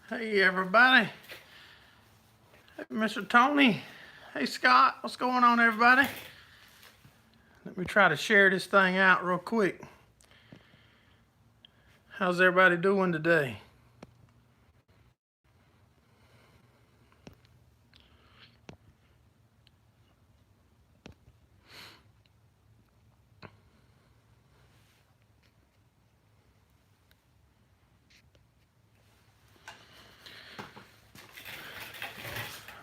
Hey everybody. Hey Mr. Tony. Hey Scott. What's going on everybody? Let me try to share this thing out real quick. How's everybody doing today?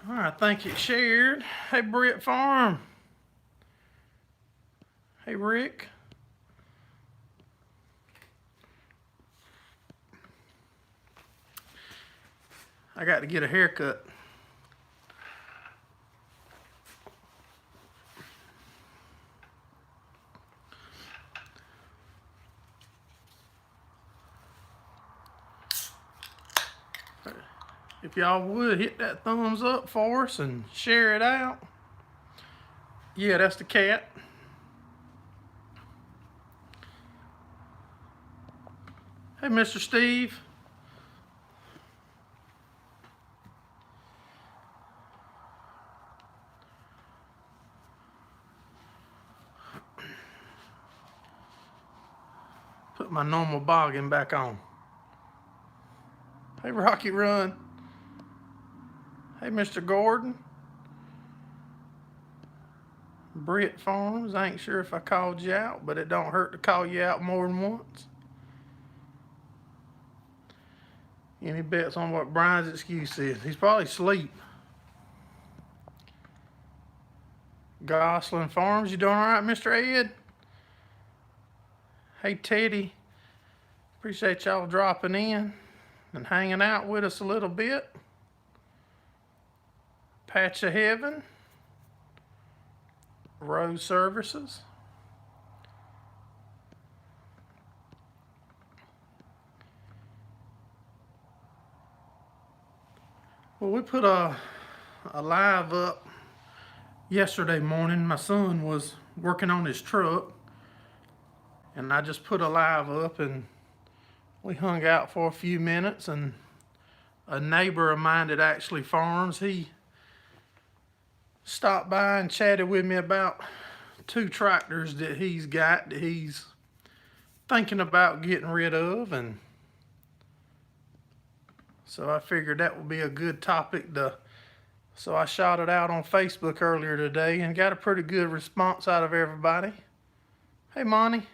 All right, I think it's shared. Hey Brett Farm. Hey Rick. I got to get a haircut. If y'all would hit that thumbs up for us and share it out. Yeah, that's the cat. Hey Mr. Steve. Put my normal bogging back on. Hey Rocky Run. Hey Mr. Gordon. Brett Farms. I ain't sure if I called you out, but it don't hurt to call you out more than once. Any bets on what Brian's excuse is? He's probably asleep. Gosselin Farms, you doing all right, Mr. Ed? Hey Teddy, appreciate y'all dropping in and hanging out with us a little bit. Patch of Heaven, Rose Services. Well, we put a live up yesterday morning. My son was working on his truck, and I just put a live up, and we hung out for a few minutes, and a neighbor of mine that actually farms, he stopped by and chatted with me about 2 tractors that he's got that he's thinking about getting rid of, and so I figured that would be a good topic so I shot it out on Facebook earlier today and got a pretty good response out of everybody. Hey Monty.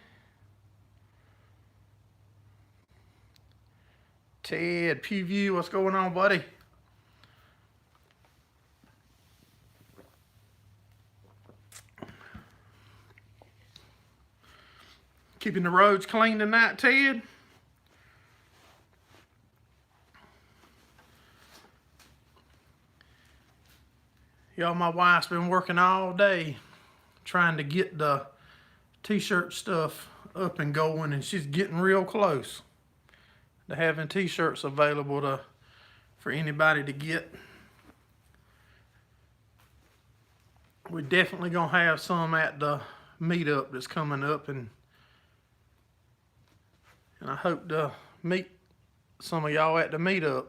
Ted Pewview, what's going on, buddy? Keeping the roads clean tonight, Ted? Y'all, my wife's been working all day trying to get the t-shirt stuff up and going, and she's getting real close to having t-shirts available for anybody to get. We're definitely gonna have some at the meetup that's coming up, and I hope to meet some of y'all at the meetup.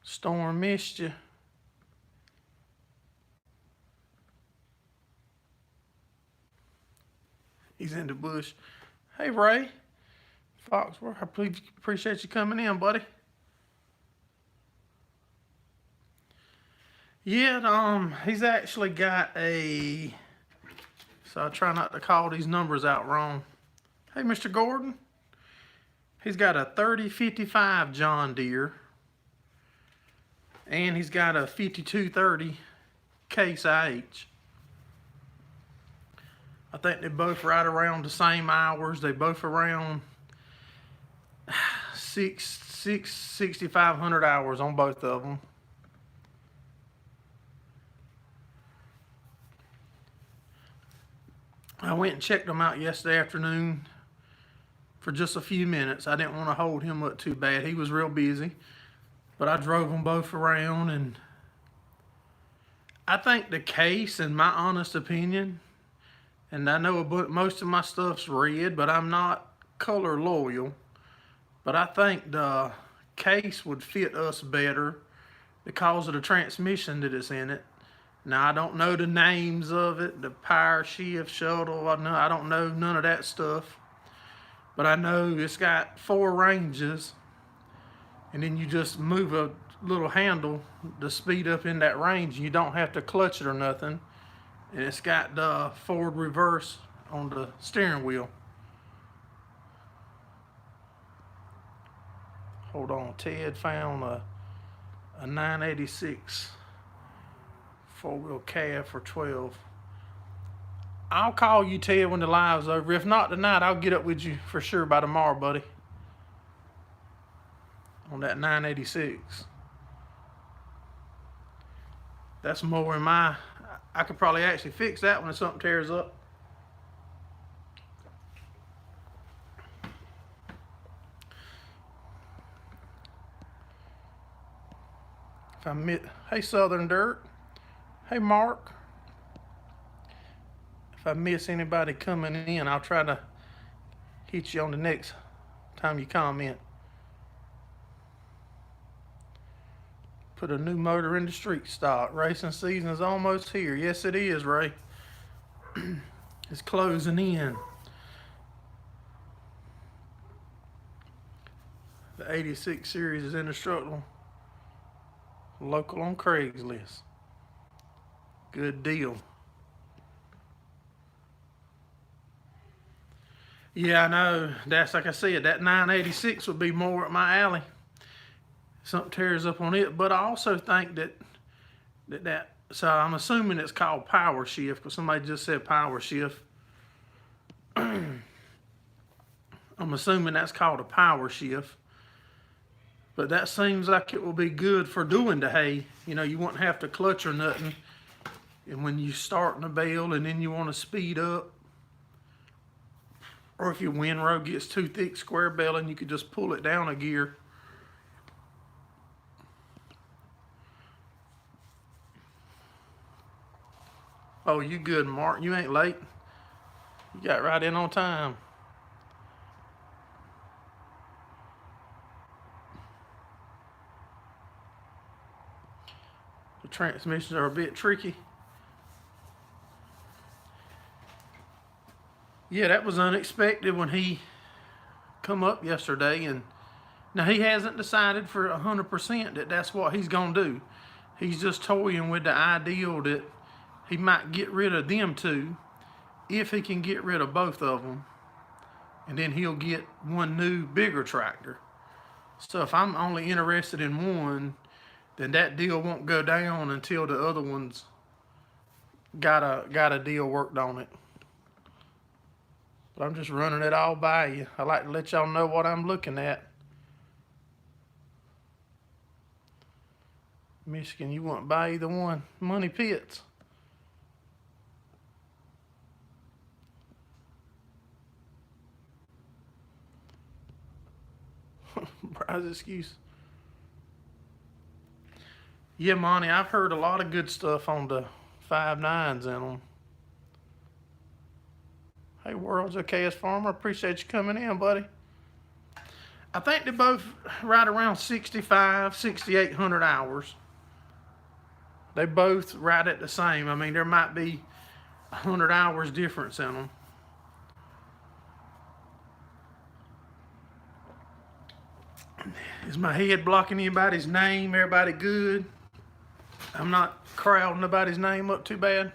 Storm missed you. He's in the bush. Hey Ray Foxworth, I appreciate you coming in, buddy. Yeah, he's actually got so I try not to call these numbers out wrong. Hey, Mr. Gordon. He's got a 3055 John Deere, and he's got a 5230 Case IH. I think they're both right around the same hours. They both around 6,500 hours on both of them. I went and checked them out yesterday afternoon for just a few minutes. I didn't want to hold him up too bad. He was real busy, but I drove them both around, and I think the Case, in my honest opinion, and I know most of my stuff's red, but I'm not color loyal, but I think the case would fit us better because of the transmission that is in it. Now, I don't know the names of it, the power shift, shuttle, I don't know none of that stuff. But I know it's got 4 ranges, and then you just move a little handle to speed up in that range. You don't have to clutch it or nothing. And it's got the forward reverse on the steering wheel. Hold on, Ted found a 986 4-wheel cab for 12. I'll call you, Ted, when the live's over. If not tonight, I'll get up with you for sure by tomorrow, buddy. On that 986. That's more in my... I could probably actually fix that when something tears up. If I miss... Hey, Southern Dirt. Hey, Mark. If I miss anybody coming in, I'll try to hit you on the next time you comment. Put a new motor in the street stock. Racing season is almost here. Yes, it is, Ray. It's closing in. The 86 series is indestructible. Local on Craigslist. Good deal. Yeah, I know. That's like I said, that 986 would be more up my alley. Something tears up on it. But I also think that so I'm assuming it's called power shift, because somebody just said power shift. I'm assuming that's called a power shift. But that seems like it will be good for doing the hay. You know, you won't have to clutch or nothing. And when you start in a bale and then you want to speed up, or if your windrow gets too thick square baling, you could just pull it down a gear. Oh, you good, Mark. You ain't late. You got right in on time. The transmissions are a bit tricky. Yeah, that was unexpected when he come up yesterday, and now he hasn't decided for 100% that that's what he's gonna do. He's just toying with the ideal that he might get rid of them two if he can get rid of both of them, and then he'll get one new bigger tractor. So if I'm only interested in one, then that deal won't go down until the other one's got a deal worked on it. But I'm just running it all by you. I like to let y'all know what I'm looking at. Michigan, you wouldn't buy either one. Money pits. Bride's excuse. Yeah, Monty, I've heard a lot of good stuff on the 5.9s in them. Hey, World's OKS Farmer, appreciate you coming in, buddy. I think they're both right around 6,800 hours. They both right at the same. I mean, there might be 100 hours difference in them. Is my head blocking anybody's name? Everybody good? I'm not crowding nobody's name up too bad.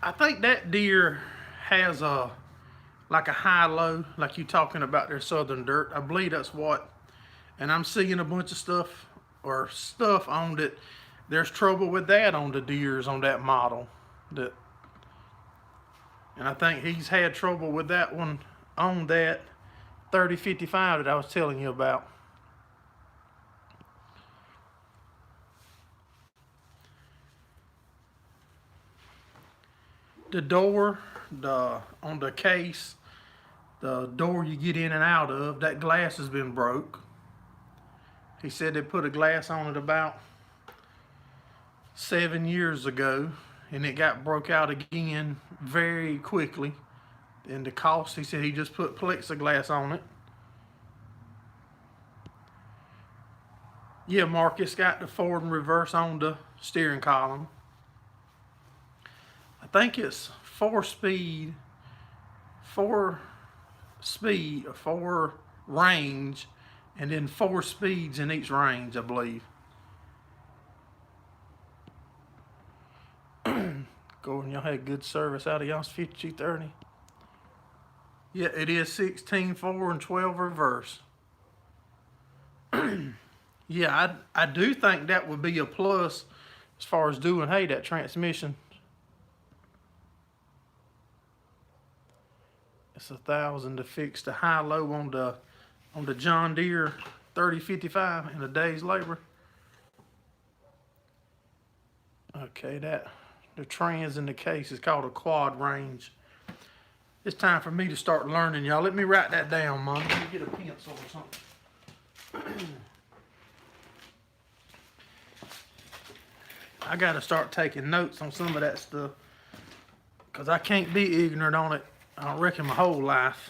I think that Deere has like a high-low, like you talking about their Southern Dirt. I believe that's what, and I'm seeing a bunch of stuff on that. There's trouble with that on the Deeres on that model. And I think he's had trouble with that one on that 3055 that I was telling you about. The door, on the case, the door you get in and out of, that glass has been broke. He said they put a glass on it about 7 years ago, and it got broke out again very quickly. And the cost, he said he just put plexiglass on it. Yeah, Mark, it's got the forward and reverse on the steering column. I think it's four range, and then 4 speeds in each range, I believe. Gordon, y'all had good service out of y'all's 5230. Yeah, it is 16-4 and 12 reverse. Yeah, I do think that would be a plus as far as doing, hey, that transmission. It's $1,000 to fix the high-low on the John Deere 3055 in a day's labor. Okay, the trans in the case is called a quad range. It's time for me to start learning, y'all. Let me write that down, Mom. Let me get a pencil or something. I gotta start taking notes on some of that stuff, because I can't be ignorant on it, I reckon, my whole life.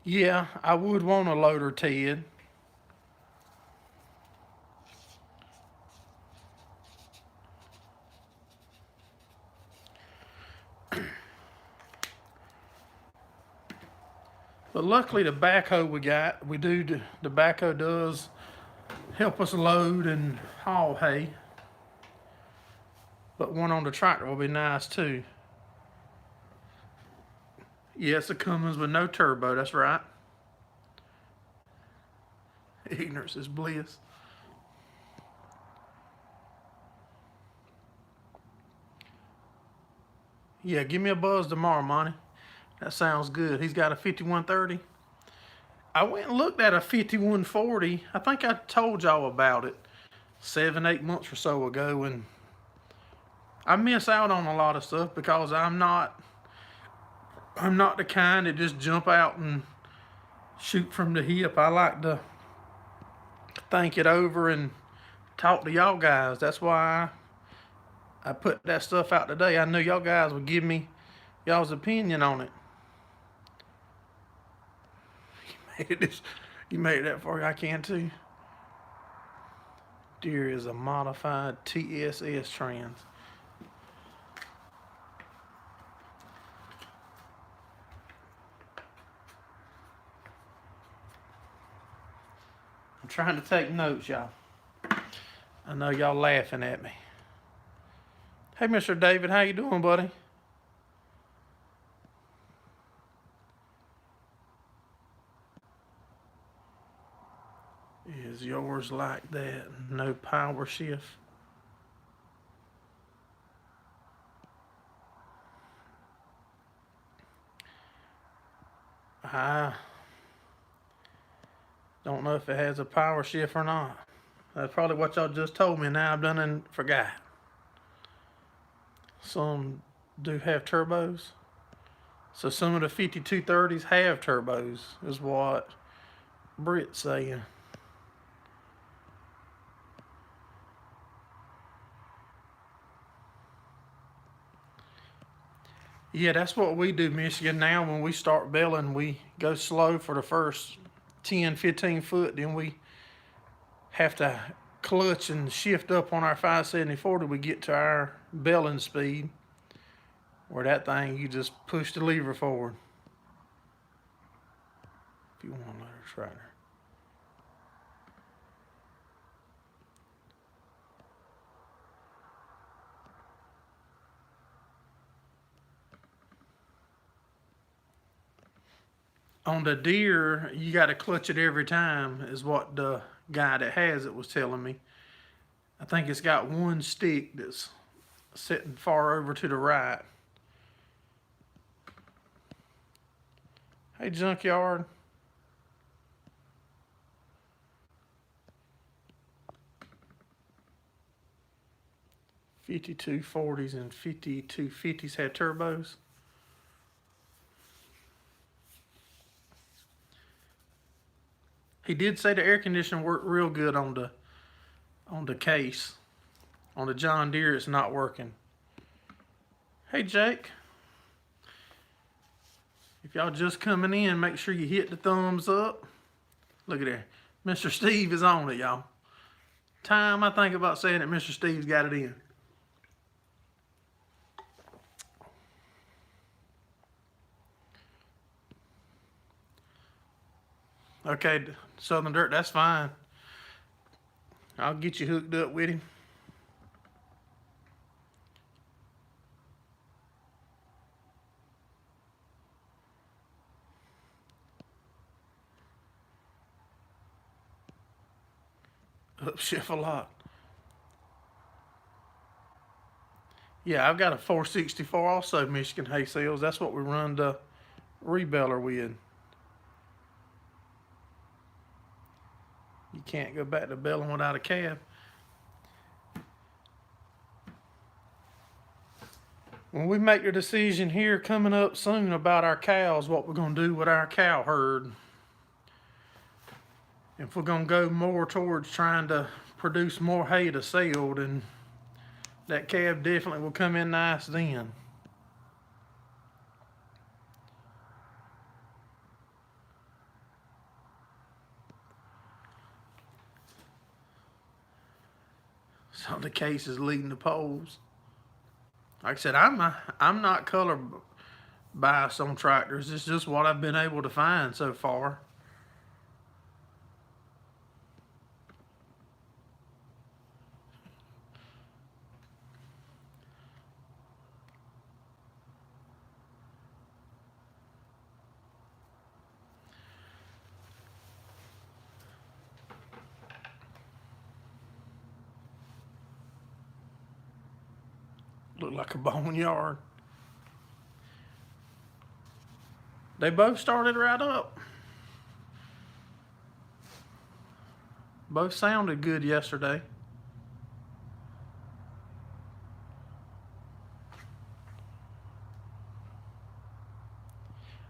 Yeah, I would want a loader, Ted. But luckily the backhoe the backhoe does help us load and haul hay. But one on the tractor will be nice too. Yes, it comes with no turbo, that's right. Ignorance is bliss. Yeah, give me a buzz tomorrow, Monty. That sounds good. He's got a 5130. I went and looked at a 5140. I think I told y'all about it 7-8 months or so ago, and I miss out on a lot of stuff because I'm not the kind that just jump out and shoot from the hip. I like to think it over and talk to y'all guys. That's why I put that stuff out today. I knew y'all guys would give me y'all's opinion on it. You made it that far, I can too. Deere is a modified TSS trans. I'm trying to take notes, y'all. I know y'all laughing at me. Hey, Mr. David, how you doing, buddy? Is yours like that? No power shift? I don't know if it has a power shift or not. That's probably what y'all just told me. Now I've done and forgot. Some do have turbos. So some of the 5230s have turbos, is what Britt's saying. Yeah, that's what we do, Michigan. Now when we start belling, we go slow for the first 10, 15 foot, then we have to clutch and shift up on our 574 till we get to our belling speed, where that thing, you just push the lever forward. If you want to let her tractor. On the Deere, you got to clutch it every time, is what the guy that has it was telling me. I think it's got one stick that's sitting far over to the right. Hey, Junkyard. .5240s and 5250s had turbos. He did say the air conditioning worked real good on the case. On the John Deere, it's not working. Hey, Jake. If y'all just coming in, make sure you hit the thumbs up. Look at there. Mr. Steve is on it, y'all. Time I think about saying that Mr. Steve's got it in. Okay, Southern Dirt, that's fine. I'll get you hooked up with him. Upshift a lot. Yeah, I've got a 464 also, Michigan hay sales. That's what we run the rebeller with. You can't go back to belling without a cab. When we make the decision here coming up soon about our cows, what we're going to do with our cow herd, if we're going to go more towards trying to produce more hay to sell, then that cab definitely will come in nice then. So the case is leading the polls. Like I said, I'm not color biased on tractors. It's just what I've been able to find so far. Look like a boneyard. They both started right up. Both sounded good yesterday.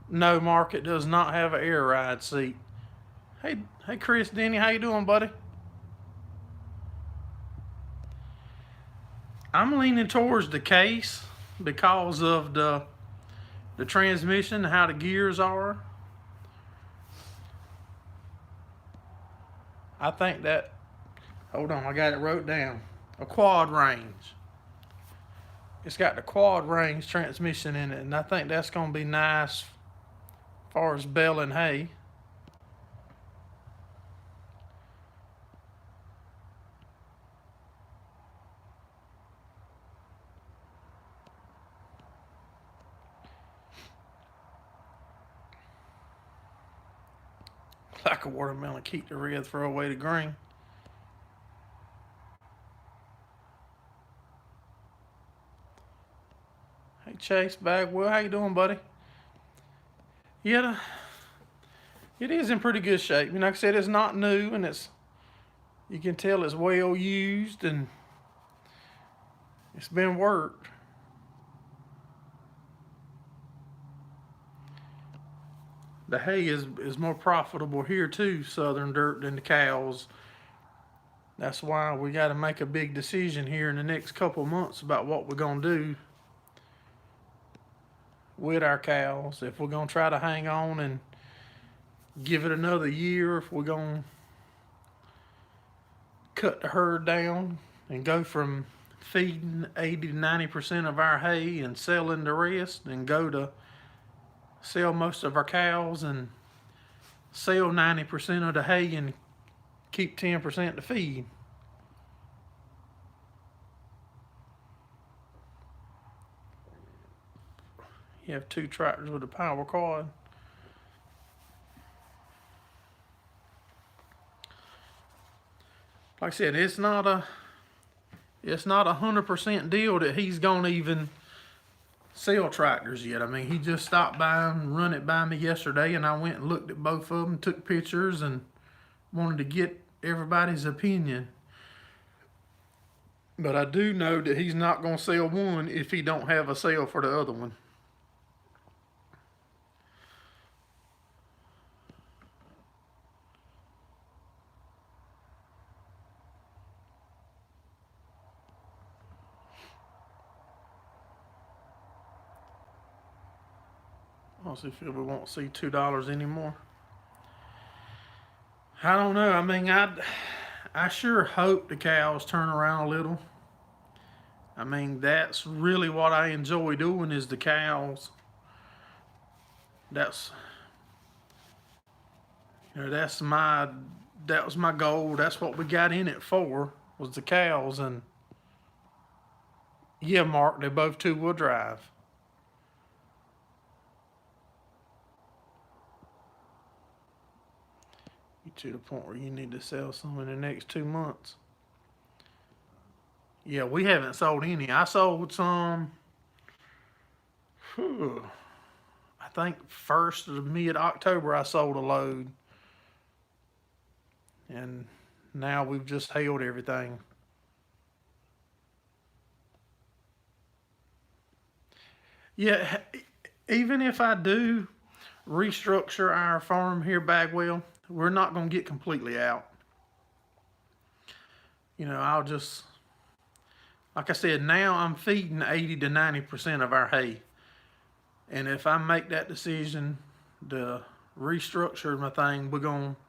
No, Mark, it does not have an air ride seat. Hey, Chris Denny, how you doing, buddy? I'm leaning towards the case because of the transmission, how the gears are. I think that, hold on, I got it wrote down. A quad range. It's got the quad range transmission in it, and I think that's going to be nice as far as baling hay. Like a watermelon, keep the red, throw away the green. Hey Chase Bagwell, how you doing, buddy? Yeah, it is in pretty good shape. Like I said, it's not new, and you can tell it's well used and it's been worked. The hay is more profitable here too, Southern Dirt, than the cows. That's why we got to make a big decision here in the next couple of months about what we're going to do with our cows. If we're going to try to hang on and give it another year, if we're going to cut the herd down and go from feeding 80 to 90% of our hay and selling the rest, and go to sell most of our cows and sell 90% of the hay and keep 10% to feed. You have two tractors with a power quad. Like I said, it's not a 100% deal that he's gonna even sell tractors yet. I mean, he just stopped by and run it by me yesterday, and I went and looked at both of them, took pictures, and wanted to get everybody's opinion. But I do know that he's not going to sell one if he don't have a sale for the other one. Let's see if we won't see $2 anymore. I don't know. I mean, I sure hope the cows turn around a little. I mean, that's really what I enjoy doing is the cows. That's, you know, that was my goal. That's what we got in it for, was the cows. And yeah, Mark, they're both two-wheel drive. You to the point where you need to sell some in the next 2 months. Yeah, we haven't sold any. I sold some, I think first of mid-October I sold a load. And now we've just held everything. Yeah, even if I do restructure our farm here, Bagwell, we're not going to get completely out. You know, I'll just, like I said, now I'm feeding 80 to 90% of our hay. And if I make that decision to restructure my thing, we're going to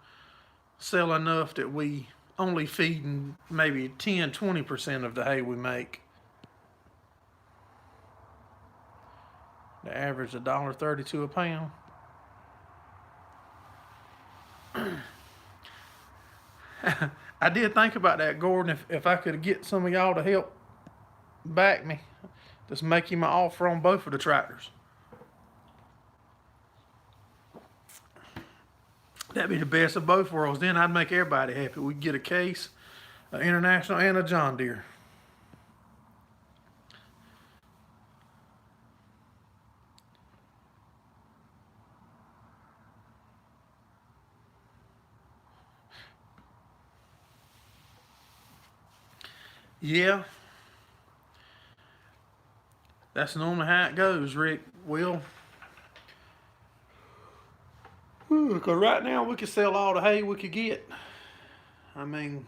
sell enough that we only feeding maybe 10, 20% of the hay we make. The average $1.32 a pound. I did think about that, Gordon, if I could get some of y'all to help back me, just make him an offer on both of the tractors. That'd be the best of both worlds. Then I'd make everybody happy. We'd get a case, an International and a John Deere. Yeah. That's normally how it goes, Rick. Because right now we could sell all the hay we could get. I mean,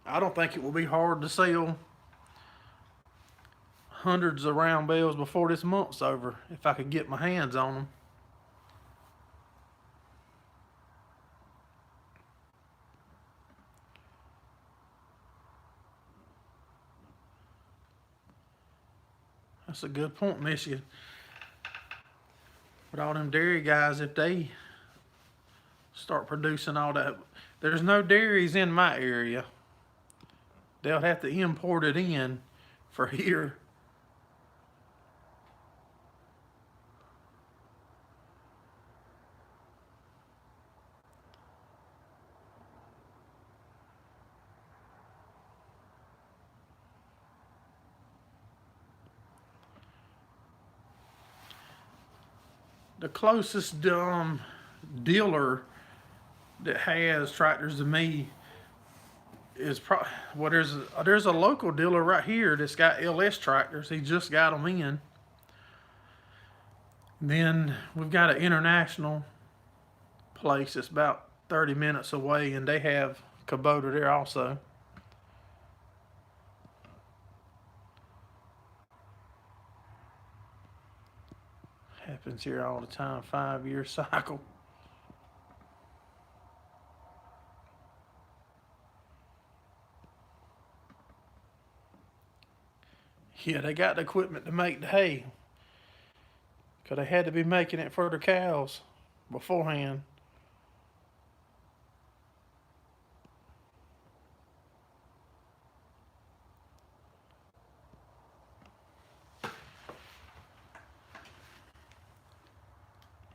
I don't think it will be hard to sell hundreds of round bales before this month's over if I could get my hands on them. That's a good point, Michigan. But all them dairy guys, if they start producing all that, there's no dairies in my area. They'll have to import it in for here. The closest dealer that has tractors to me is probably, well, there's a local dealer right here that's got LS tractors. He just got them in. Then we've got an international place that's about 30 minutes away, and they have Kubota there also. Happens here all the time, 5-year cycle. Yeah, they got the equipment to make the hay. Because they had to be making it for their cows beforehand.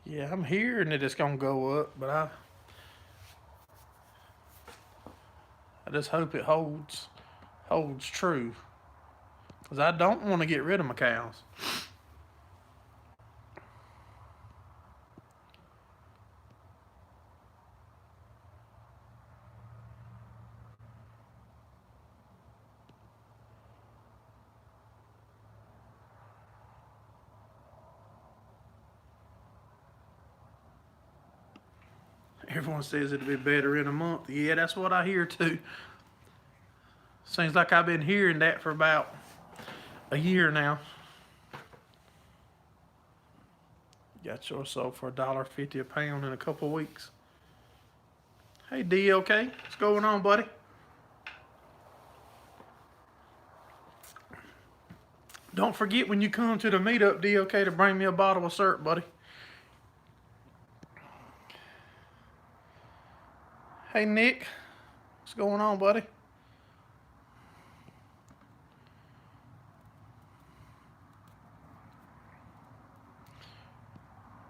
Yeah, I'm hearing that it's going to go up, but I just hope it holds true. Because I don't want to get rid of my cows. Everyone says it'll be better in a month. Yeah, that's what I hear too. Seems like I've been hearing that for about a year now. Got yours sold for $1.50 a pound in a couple of weeks. Hey, DLK, what's going on, buddy? Don't forget when you come to the meetup, DLK, to bring me a bottle of syrup, buddy. Hey, Nick, what's going on, buddy?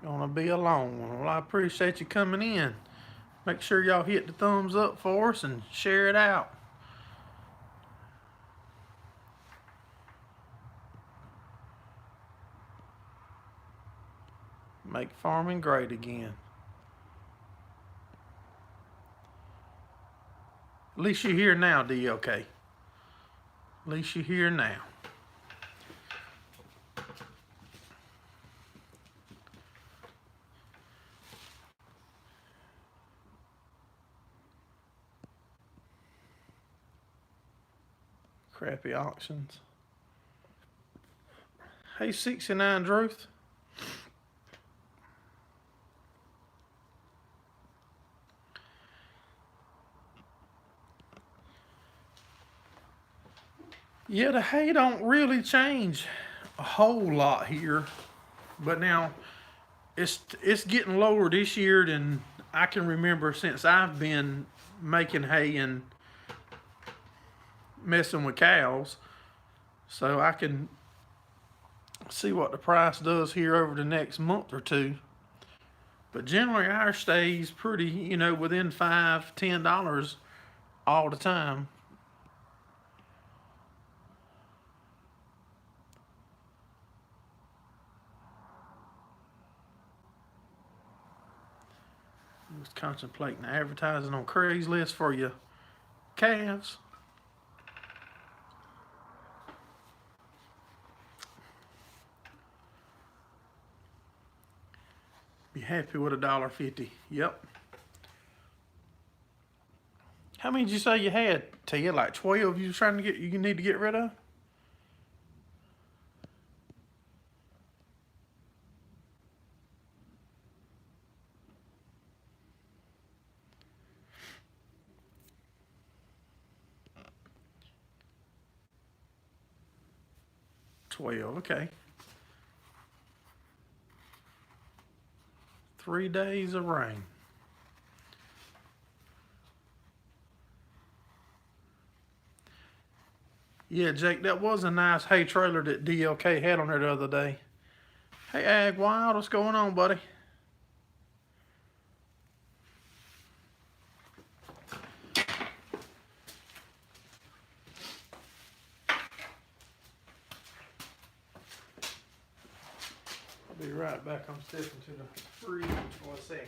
Gonna be a long one. Well, I appreciate you coming in. Make sure y'all hit the thumbs up for us and share it out. Make farming great again. At least you're here now, DLK. At least you're here now. Crappy auctions. Hey, 69 Druth. Yeah, the hay don't really change a whole lot here, but now it's getting lower this year than I can remember since I've been making hay and messing with cows. So I can see what the price does here over the next month or two. But generally ours stays pretty, you know, within $5, $10 all the time. I was contemplating advertising on Craigslist for your calves. Be happy with $1.50. Yep. How many did you say you had, Ted? Like 12 you trying to get, you need to get rid of? Okay. 3 days of rain. Yeah, Jake, that was a nice hay trailer that DLK had on there the other day. Hey, Ag Wild, what's going on, buddy? I'll be right back. I'm stepping to the fridge for a second.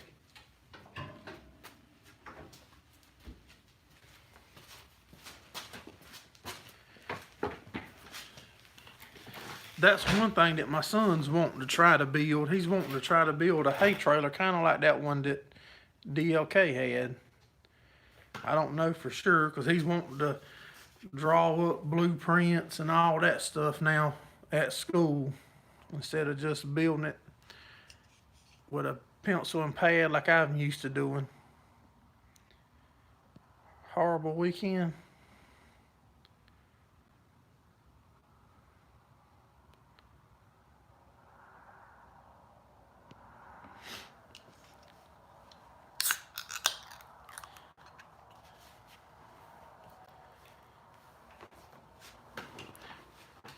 That's one thing that my son's wanting to try to build. He's wanting to try to build a hay trailer, kind of like that one that DLK had. I don't know for sure, because he's wanting to draw up blueprints and all that stuff now at school, instead of just building it with a pencil and pad like I'm used to doing. Horrible weekend.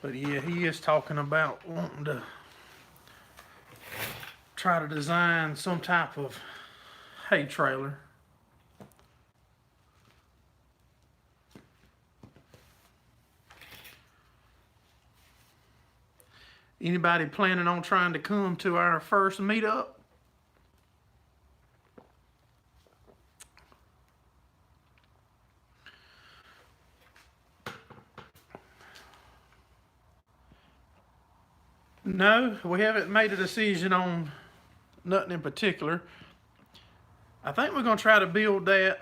But yeah, he is talking about wanting to try to design some type of hay trailer. Anybody planning on trying to come to our first meetup? No, we haven't made a decision on nothing in particular. I think we're gonna try to build that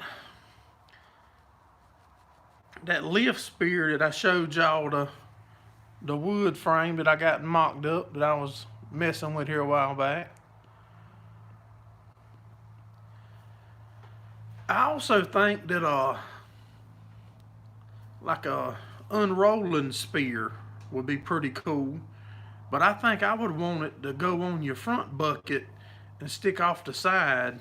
lift spear that I showed y'all, the wood frame that I got mocked up that I was messing with here a while back. I also think that like a unrolling spear would be pretty cool. But I think I would want it to go on your front bucket and stick off the side.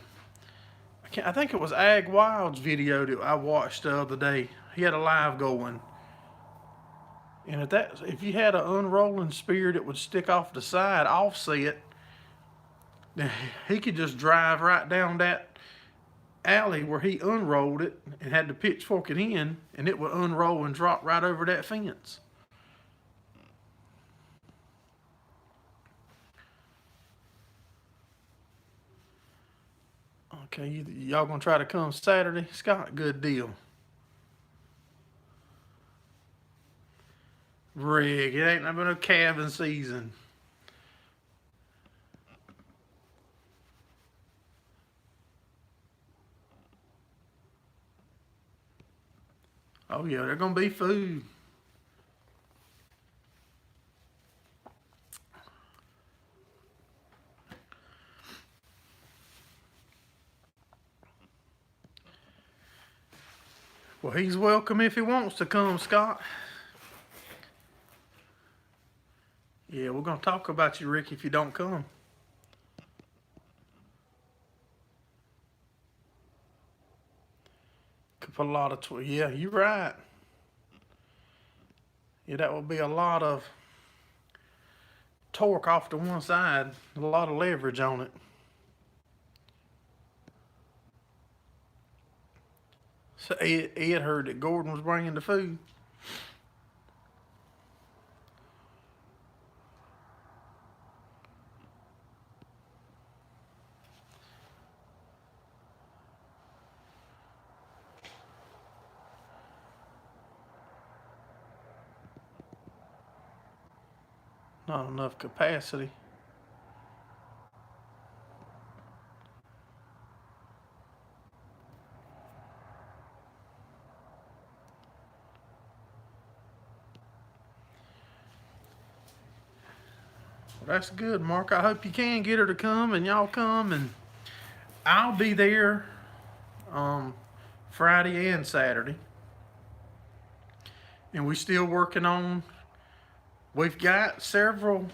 I think it was Ag Wild's video that I watched the other day. He had a live going. And if you had an unrolling spear that would stick off the side, offset, then he could just drive right down that alley where he unrolled it and had to pitchfork it in, and it would unroll and drop right over that fence. Okay, y'all gonna try to come Saturday? Scott, good deal. Rig, it ain't been no calving season. Oh yeah, there's gonna be food. Well, he's welcome if he wants to come, Scott. Yeah, we're gonna talk about you, Rick, if you don't come. Could put a lot of yeah, you're right. Yeah, that would be a lot of torque off to one side, a lot of leverage on it. So Ed heard that Gordon was bringing the food. Not enough capacity. Well, that's good, Mark. I hope you can get her to come and y'all come, and I'll be there Friday and Saturday. And we still working on, we've got several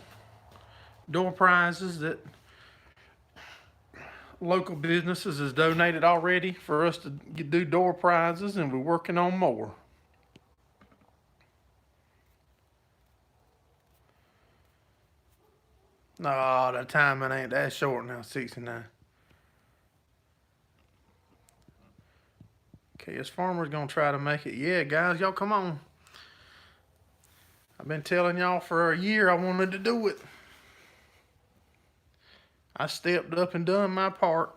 door prizes that local businesses has donated already for us to do door prizes, and we're working on more. No, the timing ain't that short now, 69. Okay, this farmer's gonna try to make it. Yeah, guys, y'all come on. I've been telling y'all for a year I wanted to do it. I stepped up and done my part.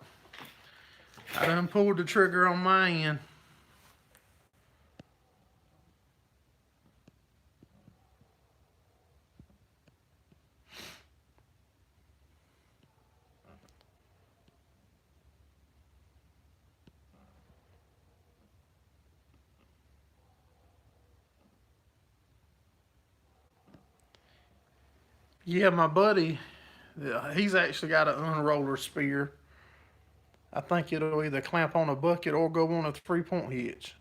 I done pulled the trigger on my end. Yeah, my buddy, he's actually got an unroller spear. I think it'll either clamp on a bucket or go on a 3-point hitch.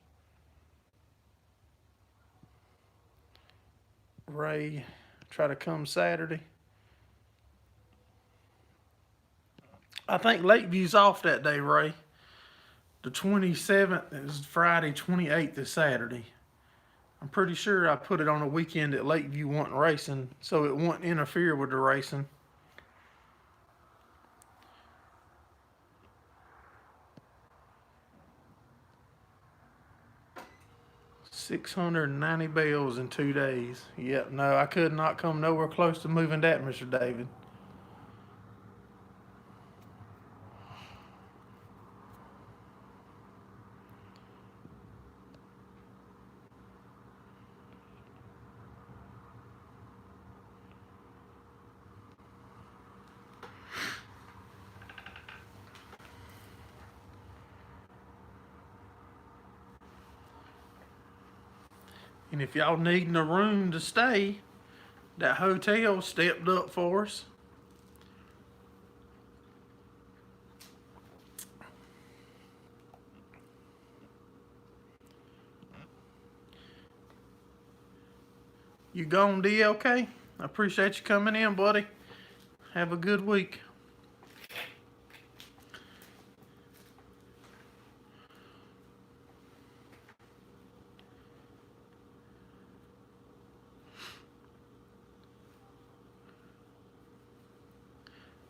Ray, try to come Saturday. I think Lakeview's off that day, Ray. The 27th is Friday, 28th is Saturday. I'm pretty sure I put it on a weekend that Lakeview wasn't racing, so it wouldn't interfere with the racing. $690 bells in 2 days. Yep, no, I could not come nowhere close to moving that, Mr. David. And if y'all needing a room to stay, that hotel stepped up for us. You gone, DLK? I appreciate you coming in, buddy. Have a good week.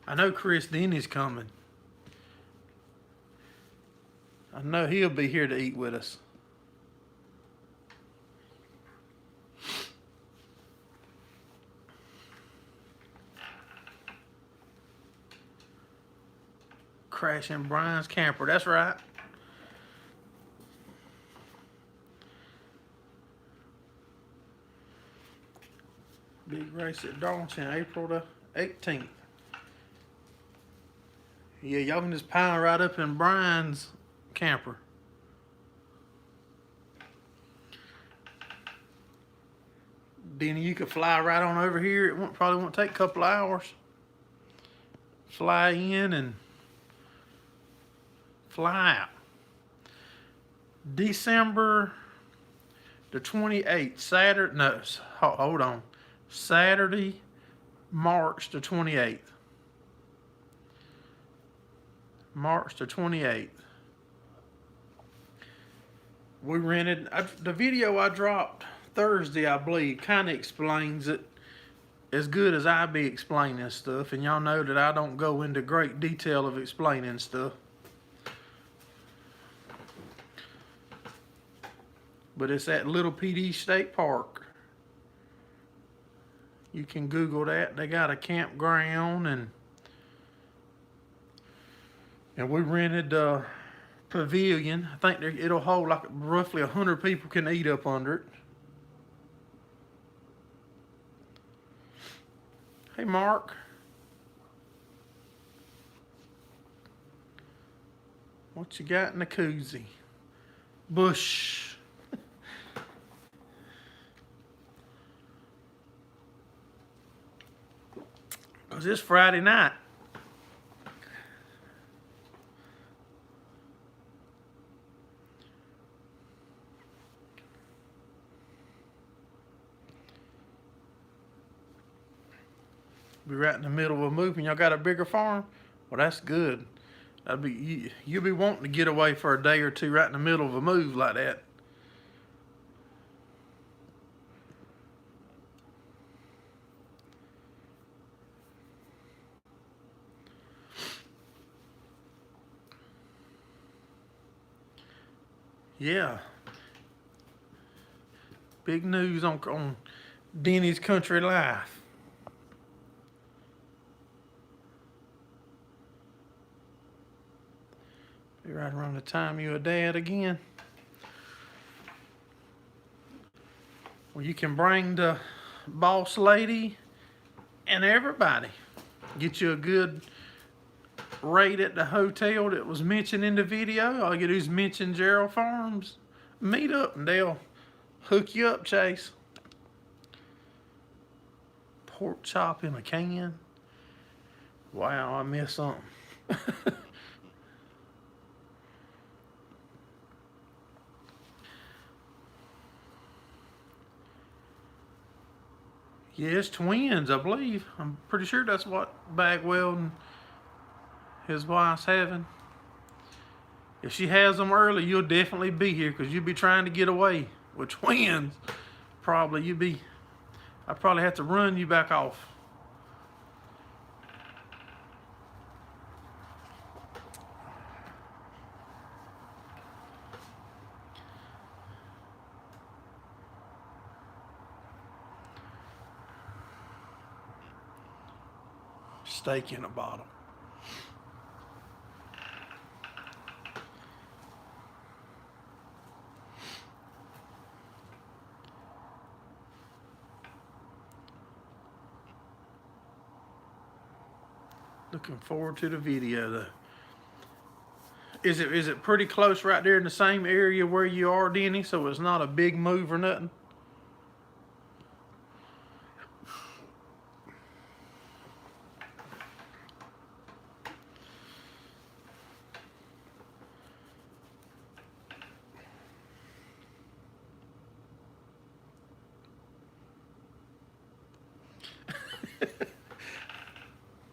I know Chris Denny's coming. I know he'll be here to eat with us. Crashing Brian's camper, that's right. Big race at Darlington, April the 18th. Yeah, y'all can just pile right up in Brian's camper. Denny, you could fly right on over here. It probably won't take a couple of hours. Fly in and fly out. December the 28th, Saturday, no, hold on. Saturday, March the 28th. March the 28th. We rented, the video I dropped Thursday, I believe, kind of explains it as good as I be explaining stuff. And y'all know that I don't go into great detail of explaining stuff. But it's at Little PD State Park. You can Google that. They got a campground, and we rented a pavilion. I think it'll hold like roughly 100 people can eat up under it. Hey, Mark. What you got in the koozie? Bush. Because it's Friday night. Be right in the middle of a move, and y'all got a bigger farm? Well, that's good. That'd be, you'll be wanting to get away for a day or two right in the middle of a move like that. Yeah. Big news on Denny's Country Life. Be right around the time you're a dad again. Well, you can bring the boss lady and everybody. Get you a good rate at the hotel that was mentioned in the video. All you do is mention Gerraldfarms Meetup, and they'll hook you up, Chase. Pork chop in a can. Wow, I missed something. Yeah, it's twins, I believe. I'm pretty sure that's what Bagwell and his wife's having. If she has them early, you'll definitely be here, because you'll be trying to get away. With twins, probably I'd probably have to run you back off. Steak in a bottle. Looking forward to the video though. Is it pretty close right there in the same area where you are, Denny? So it's not a big move or nothing?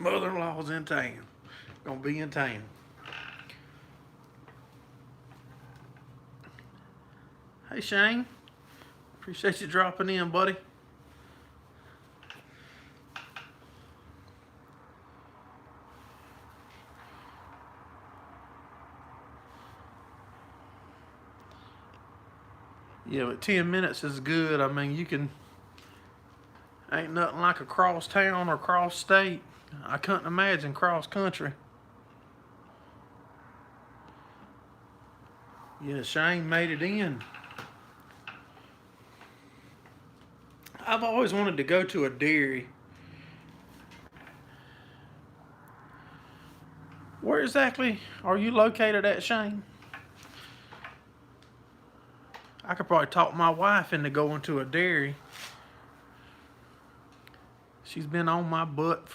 Mother-in-law's in town. Gonna be in town. Hey Shane, appreciate you dropping in, buddy. Yeah, but 10 minutes is good. I mean, you can, ain't nothing like a cross town or cross state. I couldn't imagine cross country. Yeah, Shane made it in. I've always wanted to go to a dairy. Where exactly are you located at, Shane? I could probably talk my wife into going to a dairy. She's been on my butt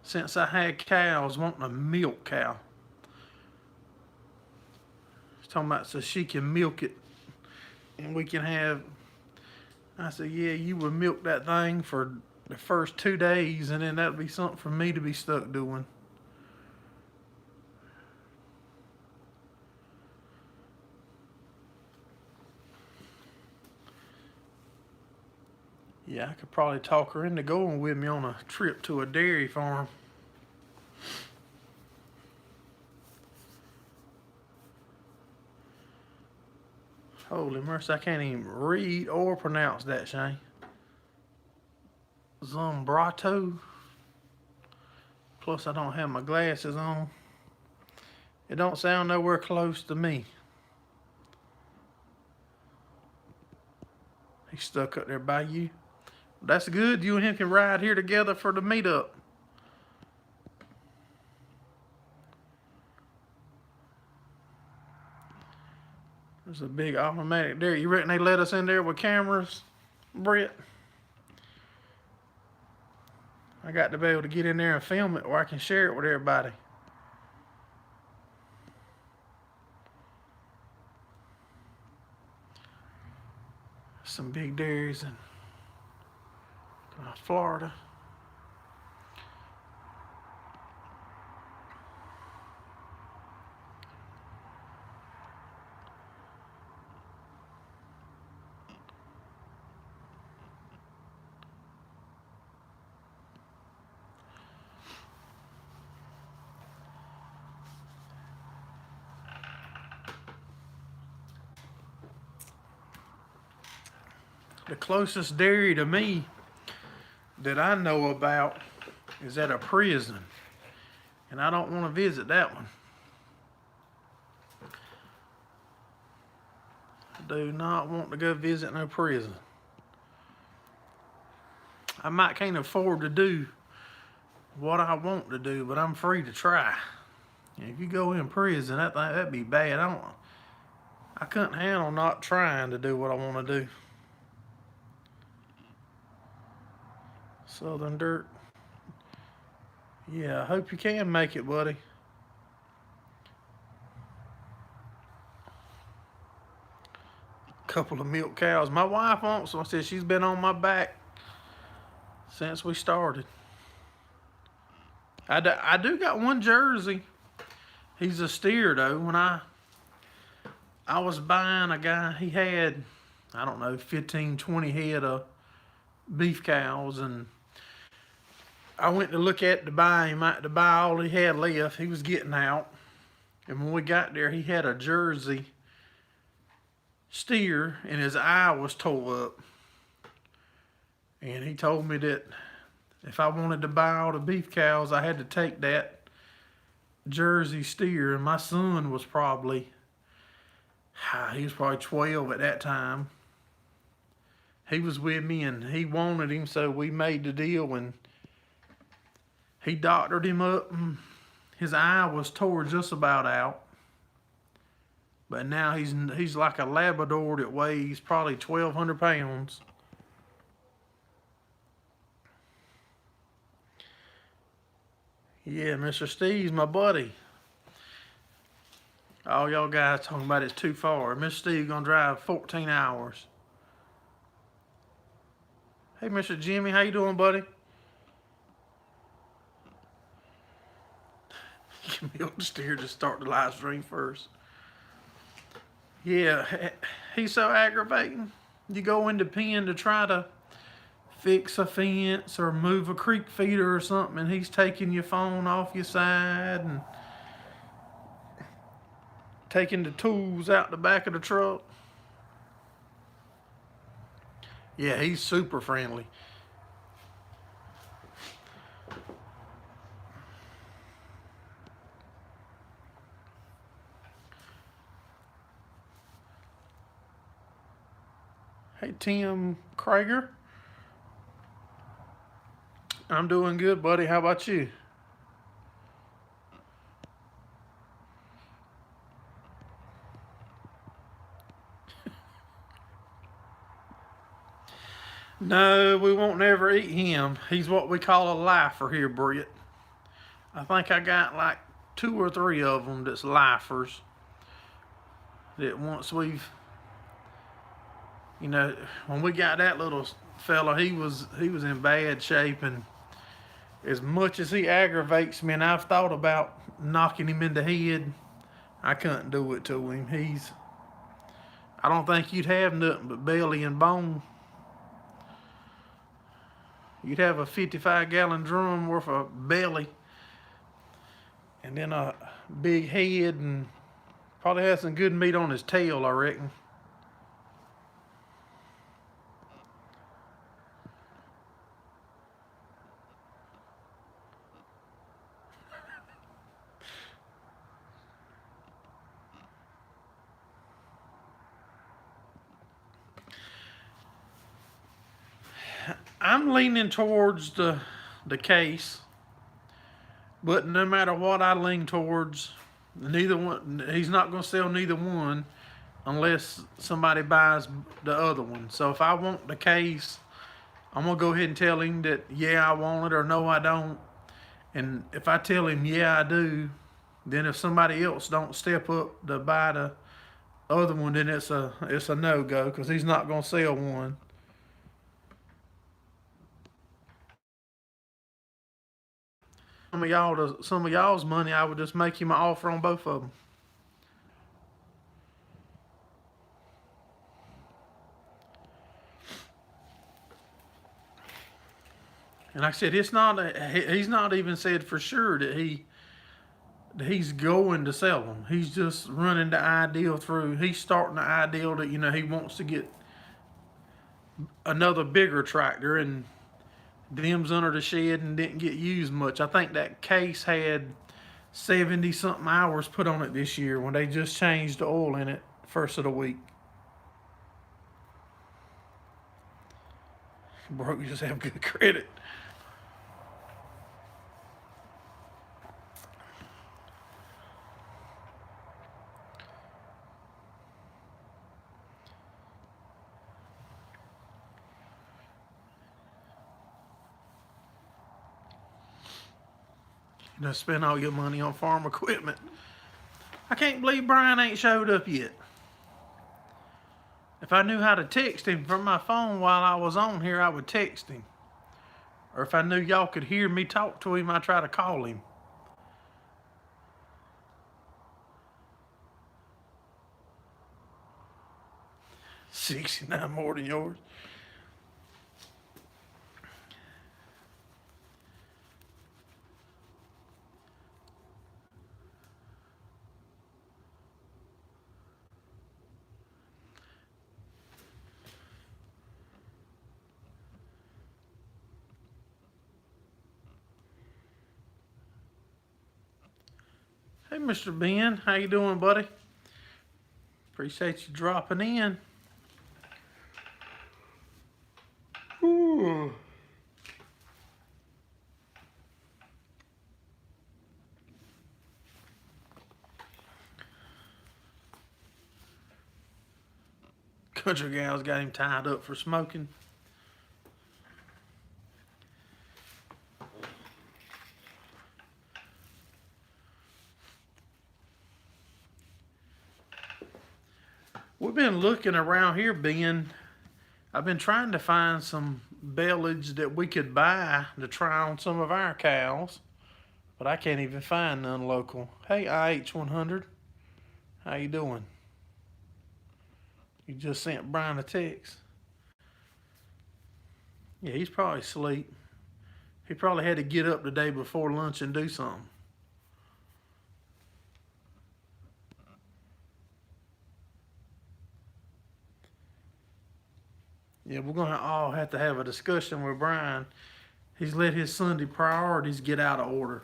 since I had cows, wanting a milk cow. She's talking about so she can milk it and we can have. I said, yeah, you would milk that thing for the first 2 days and then that'd be something for me to be stuck doing. Yeah, I could probably talk her into going with me on a trip to a dairy farm. Holy mercy, I can't even read or pronounce that, Shane. Zombrato. Plus, I don't have my glasses on. It don't sound nowhere close to me. He's stuck up there by you. That's good. You and him can ride here together for the meetup. There's a big automatic there. You reckon they let us in there with cameras, Brett? I got to be able to get in there and film it, or I can share it with everybody. Some big dairies in Florida. The closest dairy to me that I know about is at a prison, and I don't want to visit that one. I do not want to go visit no prison. I might can't afford to do what I want to do, but I'm free to try. And if you go in prison, that'd be bad. I couldn't handle not trying to do what I want to do. Southern Dirt. Yeah, I hope you can make it, buddy. Couple of milk cows. My wife wants them. I said she's been on my back since we started. I do got one Jersey. He's a steer though. When I was buying a guy, he had, I don't know, 15, 20 head of beef cows, and I went to look at to buy him, to buy all he had left. He was getting out. And when we got there, he had a Jersey steer and his eye was tore up. And he told me that if I wanted to buy all the beef cows, I had to take that Jersey steer. And my son was probably 12 at that time. He was with me and he wanted him, so we made the deal, and he doctored him up and his eye was tore just about out. But now he's like a Labrador that weighs probably 1,200 pounds. Yeah, Mr. Steve's my buddy. All y'all guys talking about it's too far. Mr. Steve gonna drive 14 hours. Hey, Mr. Jimmy, how you doing, buddy? milk the steer to start the live stream first. Yeah, he's so aggravating. You go in the pen to try to fix a fence or move a creek feeder or something, and he's taking your phone off your side and taking the tools out the back of the truck. Yeah, he's super friendly. Hey, Tim Krager. I'm doing good, buddy. How about you? No, we won't never eat him. He's what we call a lifer here, Britt. I think I got like 2 or 3 of them that's lifers. That once we've, you know, when we got that little fella, he was in bad shape, and as much as he aggravates me, and I've thought about knocking him in the head, I couldn't do it to him. I don't think you'd have nothing but belly and bone. You'd have a 55-gallon drum worth of belly, and then a big head, and probably has some good meat on his tail, I reckon. I'm leaning towards the case, but no matter what I lean towards, neither one. He's not going to sell neither one unless somebody buys the other one. So if I want the case, I'm gonna go ahead and tell him that yeah, I want it, or no, I don't. And if I tell him yeah, I do, then if somebody else don't step up to buy the other one, then it's a no-go, because he's not gonna sell one. Some of y'all's money, I would just make him an offer on both of them. And like I said, he's not even said for sure that he's going to sell them. He's just running the ideal through. He's starting the ideal that, he wants to get another bigger tractor, and them's under the shed and didn't get used much. I think that case had 70 something hours put on it this year when they just changed the oil in it first of the week. Bro, you just have good credit. Spend all your money on farm equipment. I can't believe Brian ain't showed up yet. If I knew how to text him from my phone while I was on here, I would text him. Or if I knew y'all could hear me talk to him, I'd try to call him. $69 more than yours. Hey, Mr. Ben, how you doing, buddy? Appreciate you dropping in. Ooh. Country gal's got him tied up for smoking. We've been looking around here, Ben. I've been trying to find some baleage that we could buy to try on some of our cows. but I can't even find none local. Hey, IH100, how you doing? You just sent Brian a text. Yeah, he's probably asleep. He probably had to get up the day before lunch and do something. Yeah, we're going to all have to have a discussion with Brian. He's let his Sunday priorities get out of order.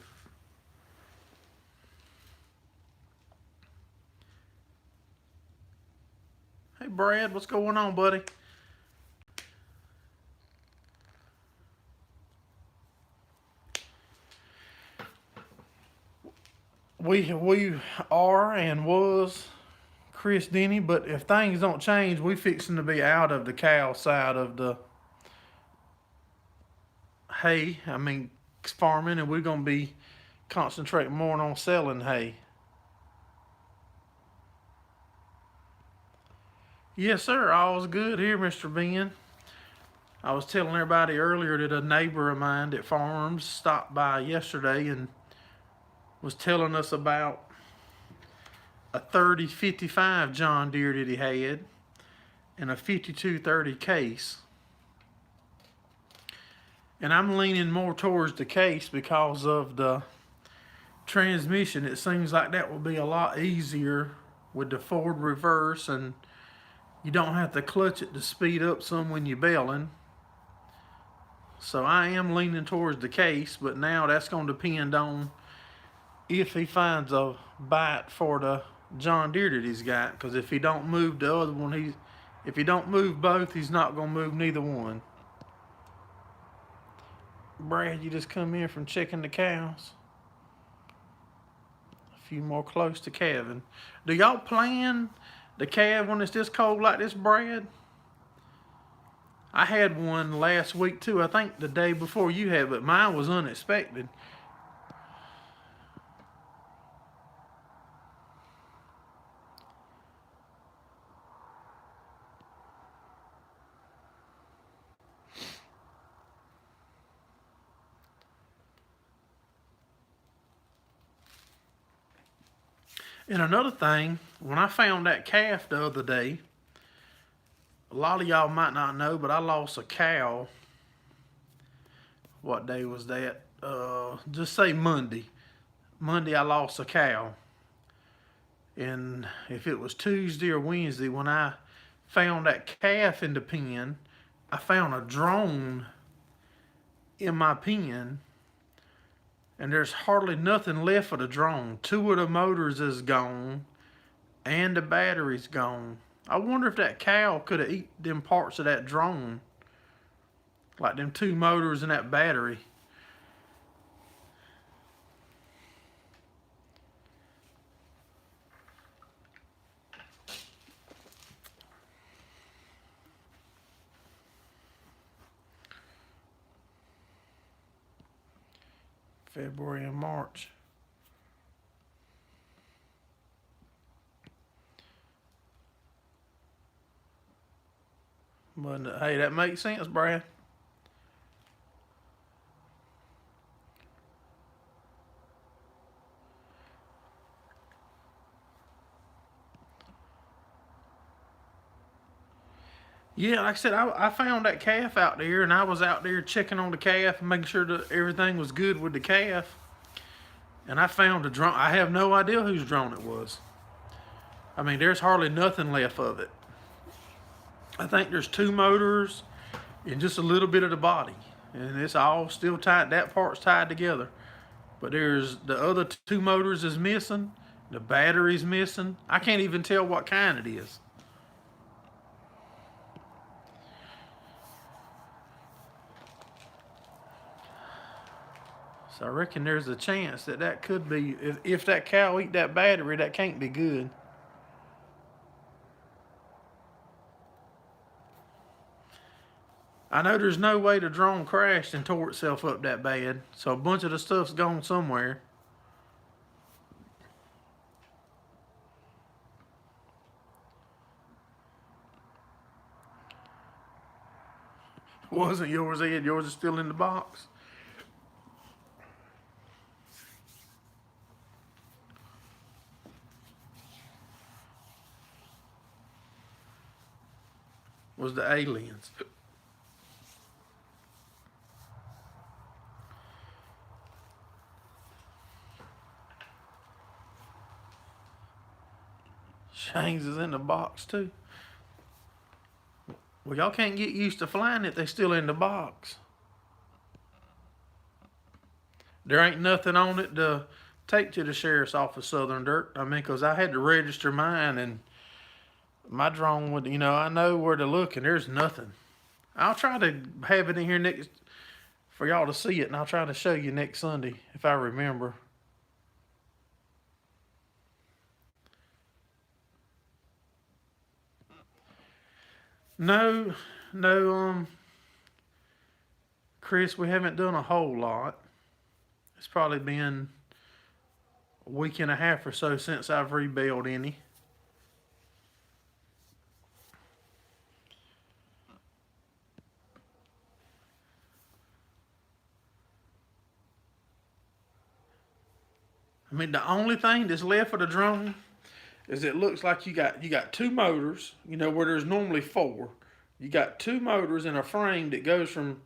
Hey, Brad, what's going on, buddy? We are and was Chris Denny, but if things don't change, we fixing to be out of the cow side of the farming, and we're gonna be concentrating more on selling hay. Yes, sir. All's good here, Mr. Ben. I was telling everybody earlier that a neighbor of mine that farms stopped by yesterday and was telling us about a 3055 John Deere that he had and a 5230 case. And I'm leaning more towards the case because of the transmission. It seems like that will be a lot easier with the forward reverse, and you don't have to clutch it to speed up some when you're baling. So I am leaning towards the case, but now that's going to depend on if he finds a bite for the John Deere that he's got. Because if he don't move the other one, if he don't move both, he's not going to move neither one. Brad, you just come in from checking the cows. A few more close to calving. Do y'all plan the calve when it's this cold like this, Brad? I had one last week too. I think the day before you had, but mine was unexpected. And another thing, when I found that calf the other day, a lot of y'all might not know, but I lost a cow. What day was that? Just say Monday. Monday I lost a cow. And if it was Tuesday or Wednesday, when I found that calf in the pen, I found a drone in my pen, and there's hardly nothing left of the drone. 2 of the motors is gone, and the battery's gone. I wonder if that cow could have eaten them parts of that drone, like them 2 motors and that battery. February and March. But hey, that makes sense, Brad. Yeah, like I said, I found that calf out there, and I was out there checking on the calf and making sure that everything was good with the calf. And I found a drone. I have no idea whose drone it was. I mean, there's hardly nothing left of it. I think there's 2 motors and just a little bit of the body. And it's all still tied. That part's tied together. But there's the other 2 motors is missing. The battery's missing. I can't even tell what kind it is. So I reckon there's a chance that could be, if that cow eat that battery, that can't be good. I know there's no way the drone crashed and tore itself up that bad, so a bunch of the stuff's gone somewhere. Wasn't yours, Ed? Yours is still in the box. was the aliens. Shane's is in the box too. Well, y'all can't get used to flying it. They still in the box. There ain't nothing on it to take to the sheriff's office, Southern Dirt. I mean, because I had to register mine, and my drone would, I know where to look, and there's nothing. I'll try to have it in here next for y'all to see it, and I'll try to show you next Sunday if I remember. No, Chris, we haven't done a whole lot. It's probably been a week and a half or so since I've rebuilt any. I mean, the only thing that's left of the drone is it looks like you got two motors, where there's normally four. You got two motors in a frame that goes from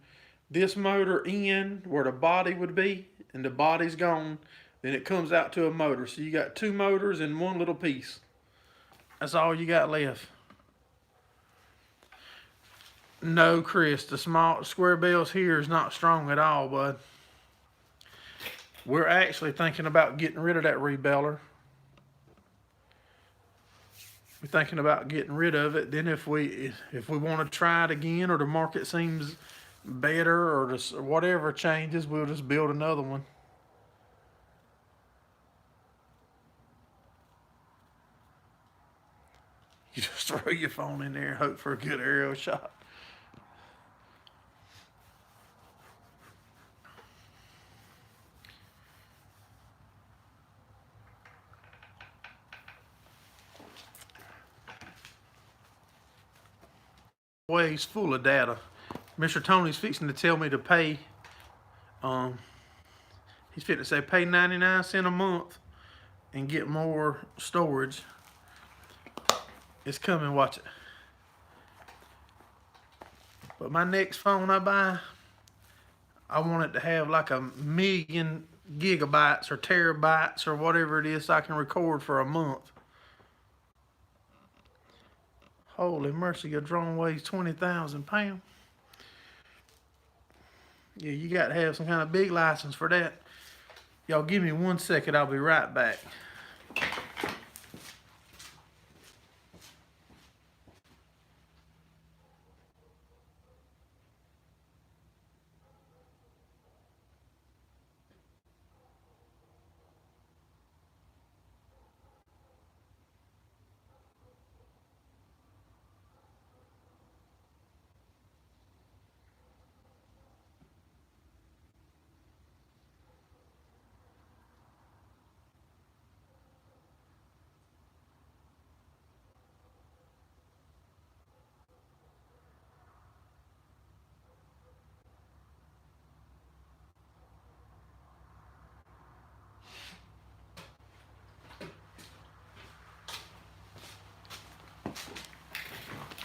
this motor in where the body would be, and the body's gone, then it comes out to a motor. So you got two motors in one little piece. That's all you got left. No, Chris, the small square bells here is not strong at all, bud. We're actually thinking about getting rid of that rebeller. We're thinking about getting rid of it. Then if we want to try it again, or the market seems better, or whatever changes, we'll just build another one. You just throw your phone in there and hope for a good aerial shot. Ways full of data. Mr. Tony's fixing to tell me to pay. He's fixing to say pay 99 cents a month and get more storage. It's coming, watch it. But my next phone I buy, I want it to have like 1,000,000 gigabytes or terabytes or whatever it is so I can record for a month. Holy mercy, your drone weighs 20,000 pounds. Yeah, you got to have some kind of big license for that. Y'all give me 1 second, I'll be right back.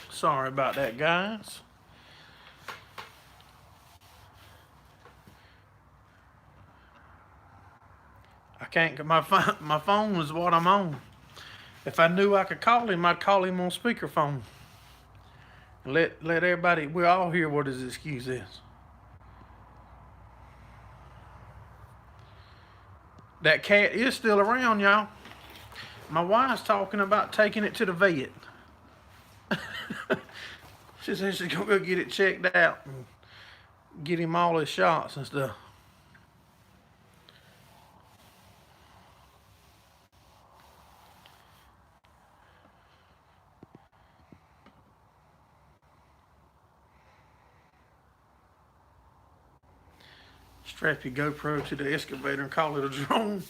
Sorry about that, guys. I can't, my phone is what I'm on. If I knew I could call him, I'd call him on speakerphone. Let everybody, we all hear what his excuse is. That cat is still around, y'all. My wife's talking about taking it to the vet. She said she's gonna go get it checked out and get him all his shots and stuff. Strap your GoPro to the excavator and call it a drone.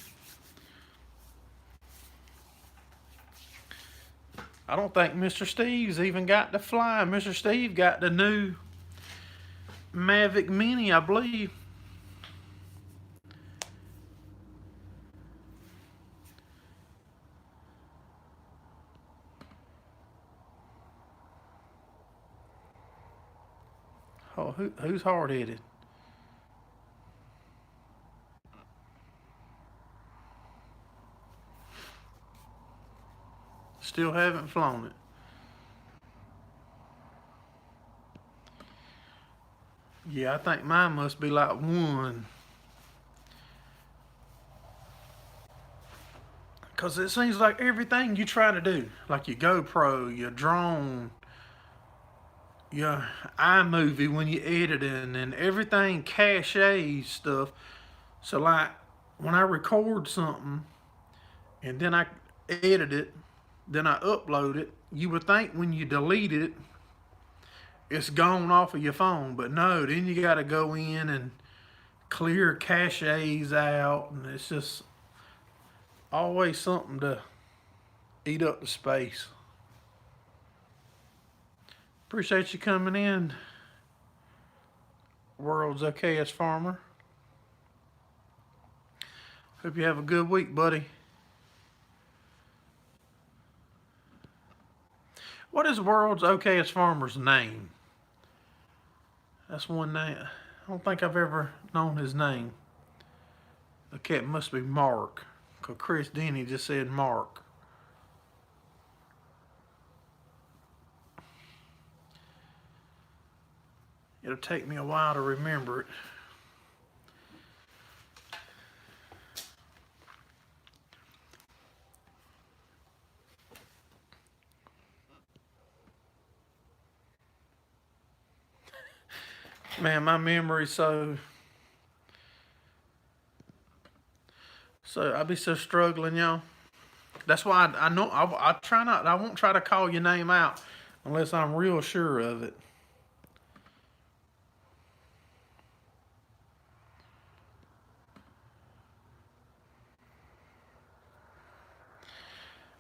I don't think Mr. Steve's even got to fly. Mr. Steve got the new Mavic Mini, I believe. Oh, who's hard-headed? Still haven't flown it. Yeah, I think mine must be like 1. Because it seems like everything you try to do, like your GoPro, your drone, your iMovie when you editing, and everything cache stuff. So like when I record something and then I edit it, then I upload it, you would think when you delete it, it's gone off of your phone. But no, then you got to go in and clear caches out, and it's just always something to eat up the space. Appreciate you coming in, World's Okayest Farmer. Hope you have a good week, buddy. What is World's Okayest Farmer's name? That's one name. I don't think I've ever known his name. Okay, it must be Mark, because Chris Denny just said Mark. It'll take me a while to remember it. Man, my memory's so I be so struggling, y'all. That's why I know I try not. I won't try to call your name out unless I'm real sure of it.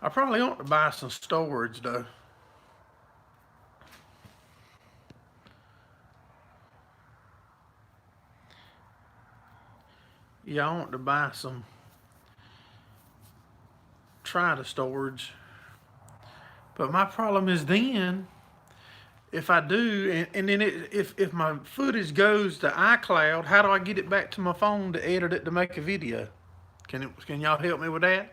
I probably ought to buy some storage though. Yeah, I want to buy some. Try the storage. But my problem is then, if I do, and then if my footage goes to iCloud, how do I get it back to my phone to edit it to make a video? Can y'all help me with that?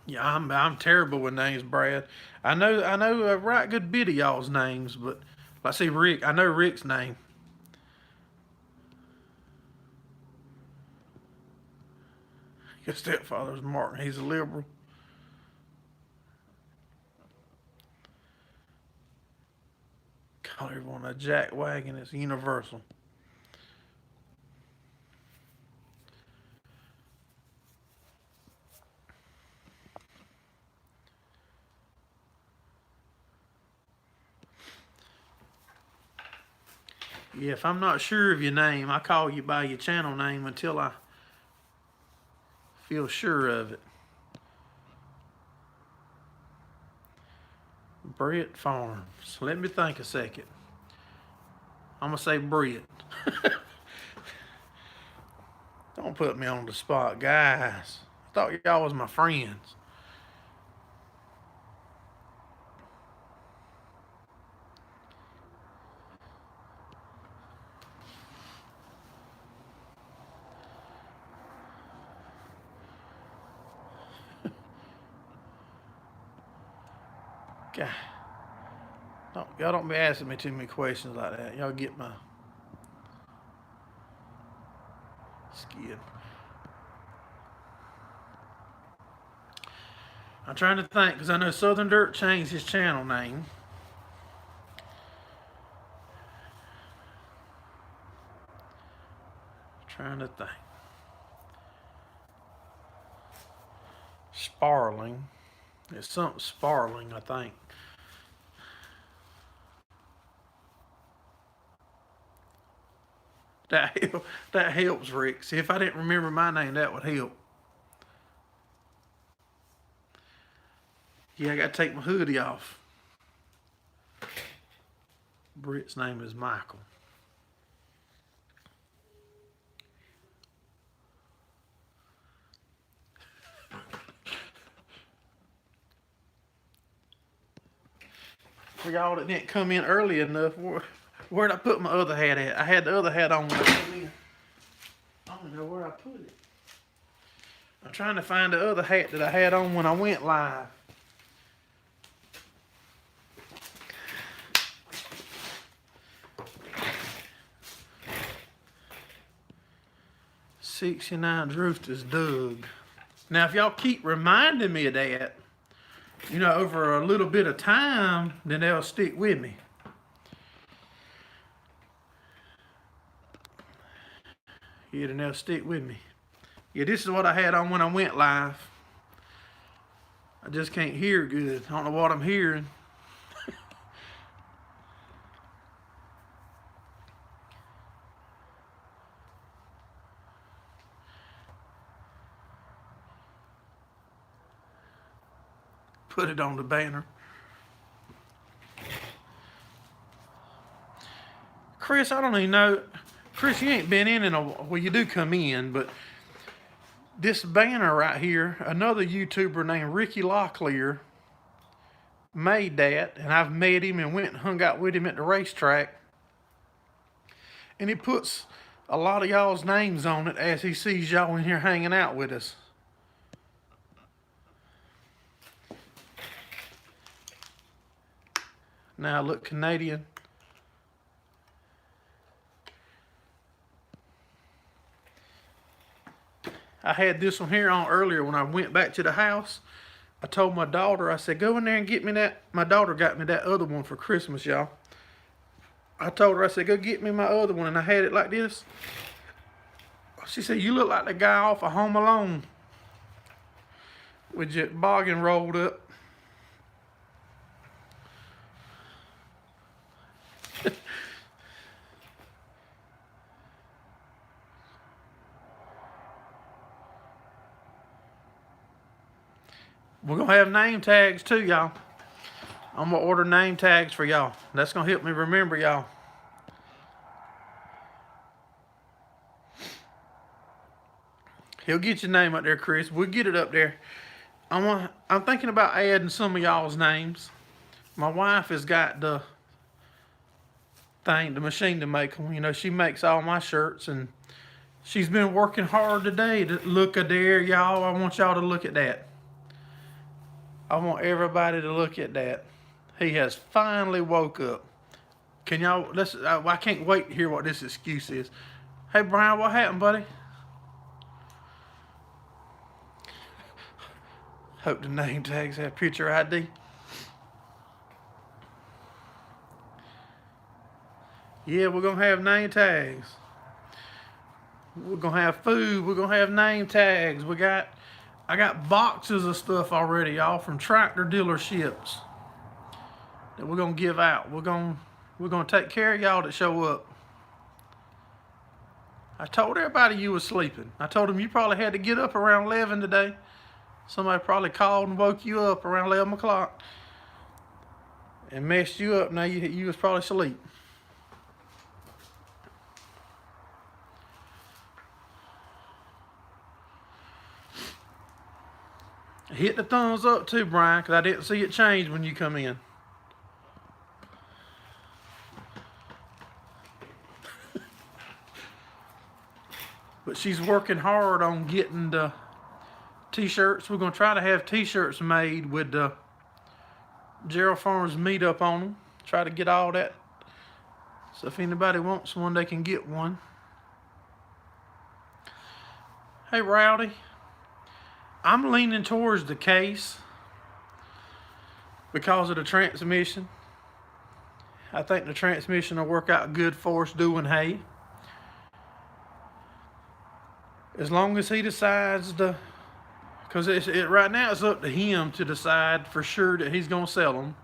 Yeah, I'm terrible with names, Brad. I know a right good bit of y'all's names, but I see Rick. I know Rick's name. Your stepfather's Martin. He's a liberal. Call everyone a jack wagon. It's universal. Yeah, if I'm not sure of your name, I call you by your channel name until I feel sure of it. Brett Farms. Let me think a second. I'm going to say Brett. Don't put me on the spot, guys. I thought y'all was my friends. God. Y'all don't be asking me too many questions like that. Y'all get my skin. I'm trying to think, because I know Southern Dirt changed his channel name. Trying to think. Sparling. It's something Sparling, I think. That helps, Rick. See, if I didn't remember my name, that would help. Yeah, I got to take my hoodie off. Britt's name is Michael. For y'all that didn't come in early enough, where'd I put my other hat at? I had the other hat on when I came in. I don't know where I put it. I'm trying to find the other hat that I had on when I went live. '69's roost is dug. Now, if y'all keep reminding me of that, you know, over a little bit of time, then they'll stick with me. Yeah, then they'll stick with me. Yeah, this is what I had on when I went live. I just can't hear good. I don't know what I'm hearing. Put it on the banner. Chris, I don't even know. Chris, you ain't been in a while. Well, you do come in, but this banner right here, another YouTuber named Ricky Locklear made that, and I've met him and went and hung out with him at the racetrack. And he puts a lot of y'all's names on it as he sees y'all in here hanging out with us. Now look Canadian. I had this one here on earlier when I went back to the house. I told my daughter, I said, go in there and get me that. My daughter got me that other one for Christmas, y'all. I told her, I said, go get me my other one. And I had it like this. She said, you look like the guy off of Home Alone with your boggin rolled up. We're going to have name tags too, y'all. I'm going to order name tags for y'all. That's going to help me remember y'all. He'll get your name up there, Chris. We'll get it up there. I'm thinking about adding some of y'all's names. My wife has got the machine to make them. You know, she makes all my shirts, and she's been working hard today to look at there, y'all. I want y'all to look at that. I want everybody to look at that. He has finally woke up. Can y'all, I can't wait to hear what this excuse is. Hey, Brian, what happened, buddy? Hope the name tags have picture ID. Yeah, we're going to have name tags. We're going to have food. We're going to have name tags. I got boxes of stuff already, y'all, from tractor dealerships that we're going to give out. We're going to take care of y'all that show up. I told everybody you was sleeping. I told them you probably had to get up around 11 today. Somebody probably called and woke you up around 11 o'clock and messed you up. Now you was probably asleep. Hit the thumbs up too, Brian, because I didn't see it change when you come in. But she's working hard on getting the t-shirts. We're going to try to have t-shirts made with the Gerraldfarms Meetup on them. Try to get all that. So if anybody wants one, they can get one. Hey, Rowdy. I'm leaning towards the case because of the transmission. I think the transmission will work out good for us doing hay. As long as he decides to, because right now it's up to him to decide for sure that he's going to sell them.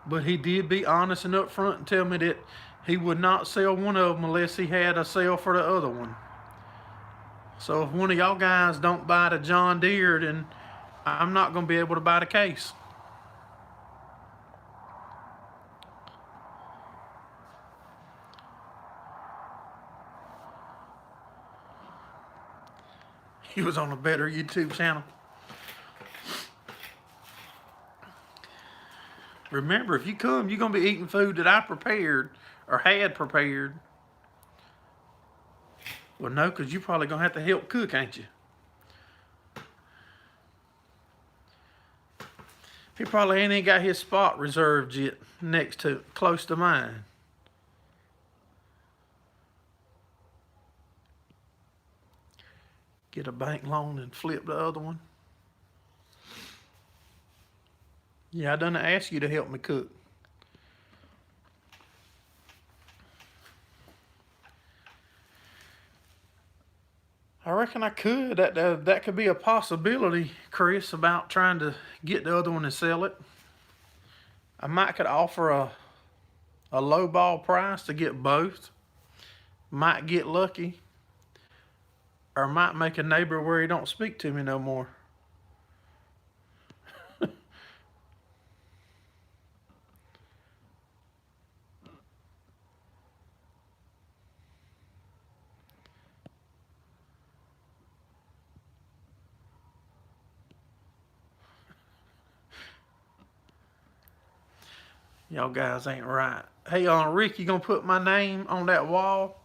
But he did be honest and upfront and tell me that he would not sell one of them unless he had a sale for the other one. So if one of y'all guys don't buy the John Deere, then I'm not going to be able to buy the case. He was on a better YouTube channel. remember, if you come, you're going to be eating food that I prepared or had prepared. Well, no, because you're probably going to have to help cook, ain't you? He probably ain't got his spot reserved yet close to mine. Get a bank loan and flip the other one. Yeah, I done ask you to help me cook. I reckon I could. That could be a possibility, Chris, about trying to get the other one and sell it. I might could offer a low ball price to get both. Might get lucky. Or might make a neighbor where he don't speak to me no more. Y'all guys ain't right. Hey, Rick, you gonna put my name on that wall?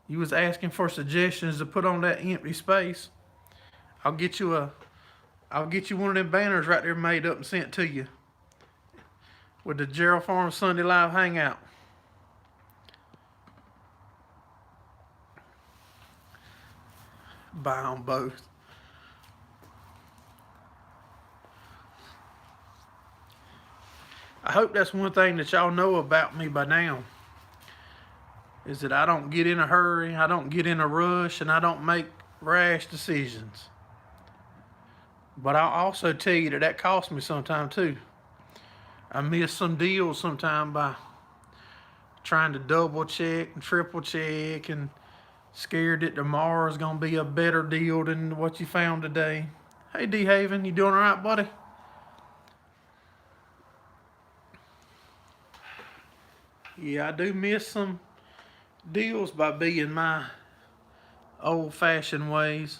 You was asking for suggestions to put on that empty space. I'll get you one of them banners right there made up and sent to you with the Gerraldfarms Sunday Live Hangout. Buy on both. I hope that's one thing that y'all know about me by now, is that I don't get in a hurry, I don't get in a rush, and I don't make rash decisions. But I'll also tell you that costs me sometime too. I miss some deals sometime by trying to double check and triple check and scared that tomorrow's gonna be a better deal than what you found today. Hey D Haven, you doing all right, buddy? Yeah, I do miss some deals by being my old-fashioned ways.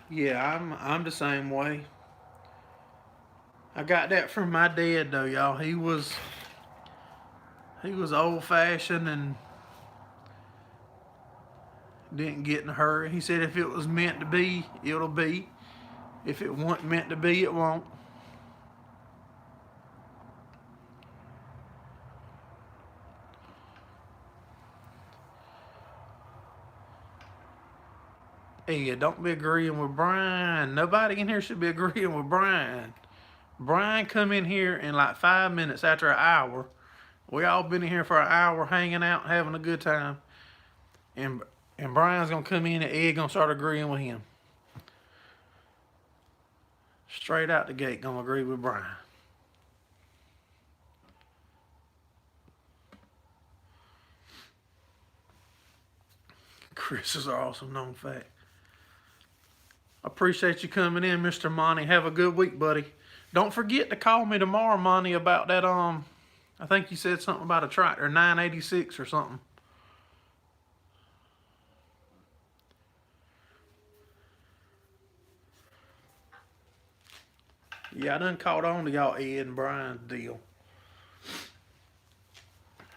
Yeah, I'm the same way. I got that from my dad though, y'all. He was old-fashioned and didn't get in a hurry. He said if it was meant to be, it'll be. If it wasn't meant to be, it won't. Hey, don't be agreeing with Brian. Nobody in here should be agreeing with Brian. Brian come in here in like 5 minutes after an hour. We all been in here for an hour hanging out, having a good time. And Brian's gonna come in and Ed gonna start agreeing with him. Straight out the gate gonna agree with Brian. Chris is an awesome known fact. I appreciate you coming in, Mr. Monty. Have a good week, buddy. Don't forget to call me tomorrow, Monty, about that, I think you said something about a tractor, 986 or something. Yeah, I done caught on to y'all Ed and Brian's deal.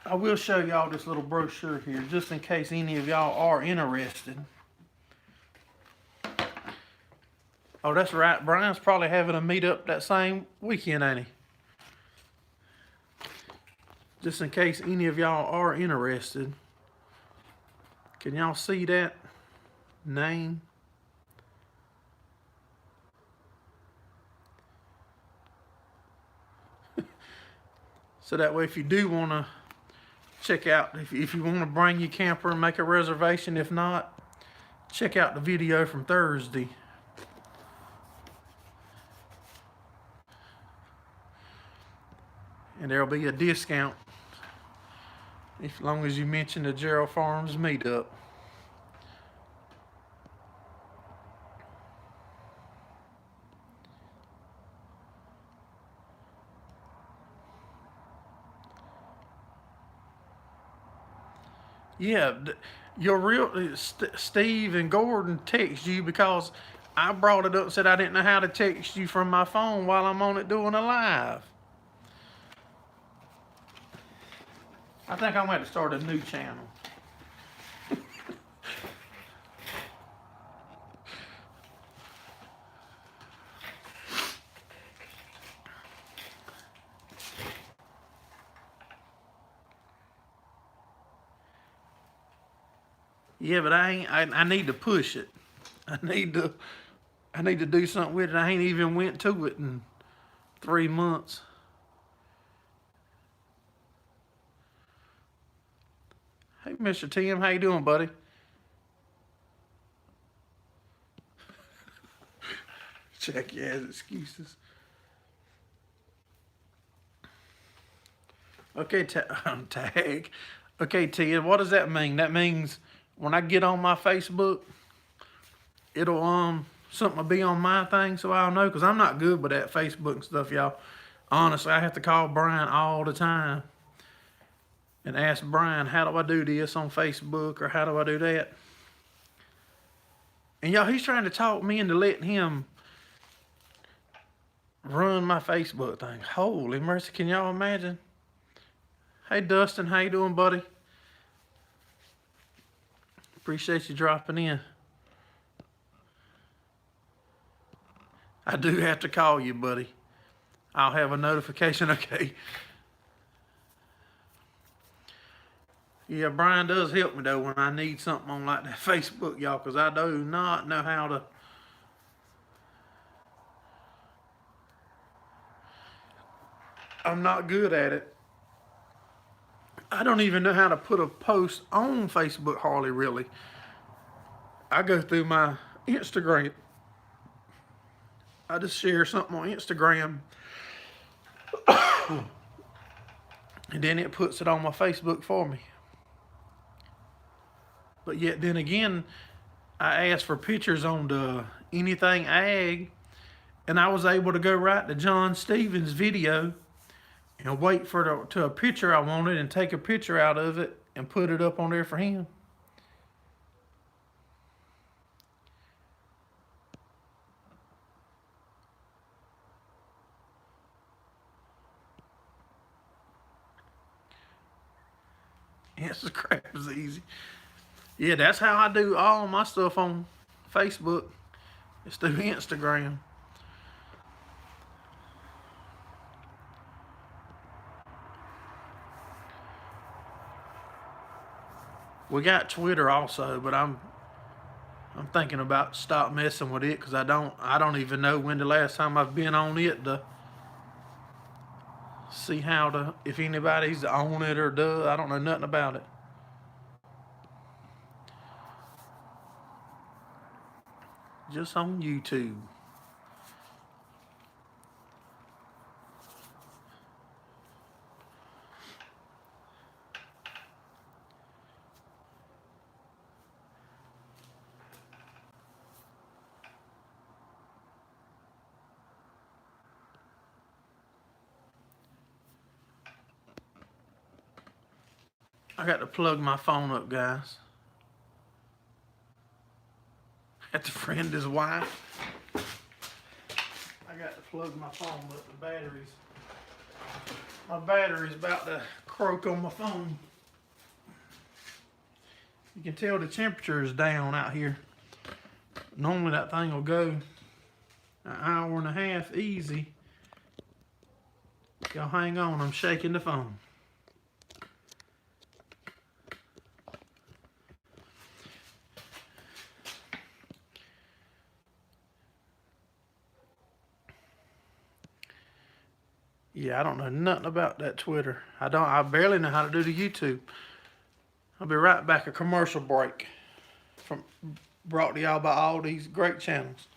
I will show y'all this little brochure here, just in case any of y'all are interested. Oh, that's right. Brian's probably having a meetup that same weekend, ain't he? Just in case any of y'all are interested. Can y'all see that name? So that way, if you do want to check out, if you want to bring your camper and make a reservation, if not, check out the video from Thursday. And there'll be a discount as long as you mention the Gerraldfarms Meetup. Yeah, your real Steve and Gordon text you because I brought it up and said I didn't know how to text you from my phone while I'm on it doing a live. I think I'm going to have to start a new channel. Yeah, but I need to push it. I need to do something with it. I ain't even went to it in 3 months. Hey, Mr. Tim, how you doing, buddy? Jackie has excuses. Okay, tag. Okay, Ted, what does that mean? That means when I get on my Facebook, it'll something will be on my thing, so I'll know, because I'm not good with that Facebook and stuff, y'all. Honestly, I have to call Brian all the time and ask Brian, how do I do this on Facebook, or how do I do that? And y'all, he's trying to talk me into letting him run my Facebook thing. Holy mercy, can y'all imagine? Hey, Dustin, how you doing, buddy? Appreciate you dropping in. I do have to call you, buddy. I'll have a notification, okay. Yeah, Brian does help me, though, when I need something on like that Facebook, y'all, because I do not know how to. I'm not good at it. I don't even know how to put a post on Facebook, hardly really. I go through my Instagram. I just share something on Instagram, and then it puts it on my Facebook for me. But yet then again, I asked for pictures on the anything ag, and I was able to go right to John Stevens' video and wait for a picture I wanted and take a picture out of it and put it up on there for him. Instagram is easy. Yeah, that's how I do all my stuff on Facebook. It's through Instagram. We got Twitter also, but I'm thinking about stop messing with it, because I don't even know when the last time I've been on it to see if anybody's on it or does. I don't know nothing about it. Just on YouTube. I got to plug my phone up, guys. Had to friend his wife. I got to plug my phone up. My battery's about to croak on my phone. You can tell the temperature is down out here. Normally that thing will go an hour and a half easy. Y'all hang on, I'm shaking the phone. Yeah, I don't know nothing about that Twitter. I barely know how to do the YouTube. I'll be right back, a commercial break brought to y'all by all these great channels.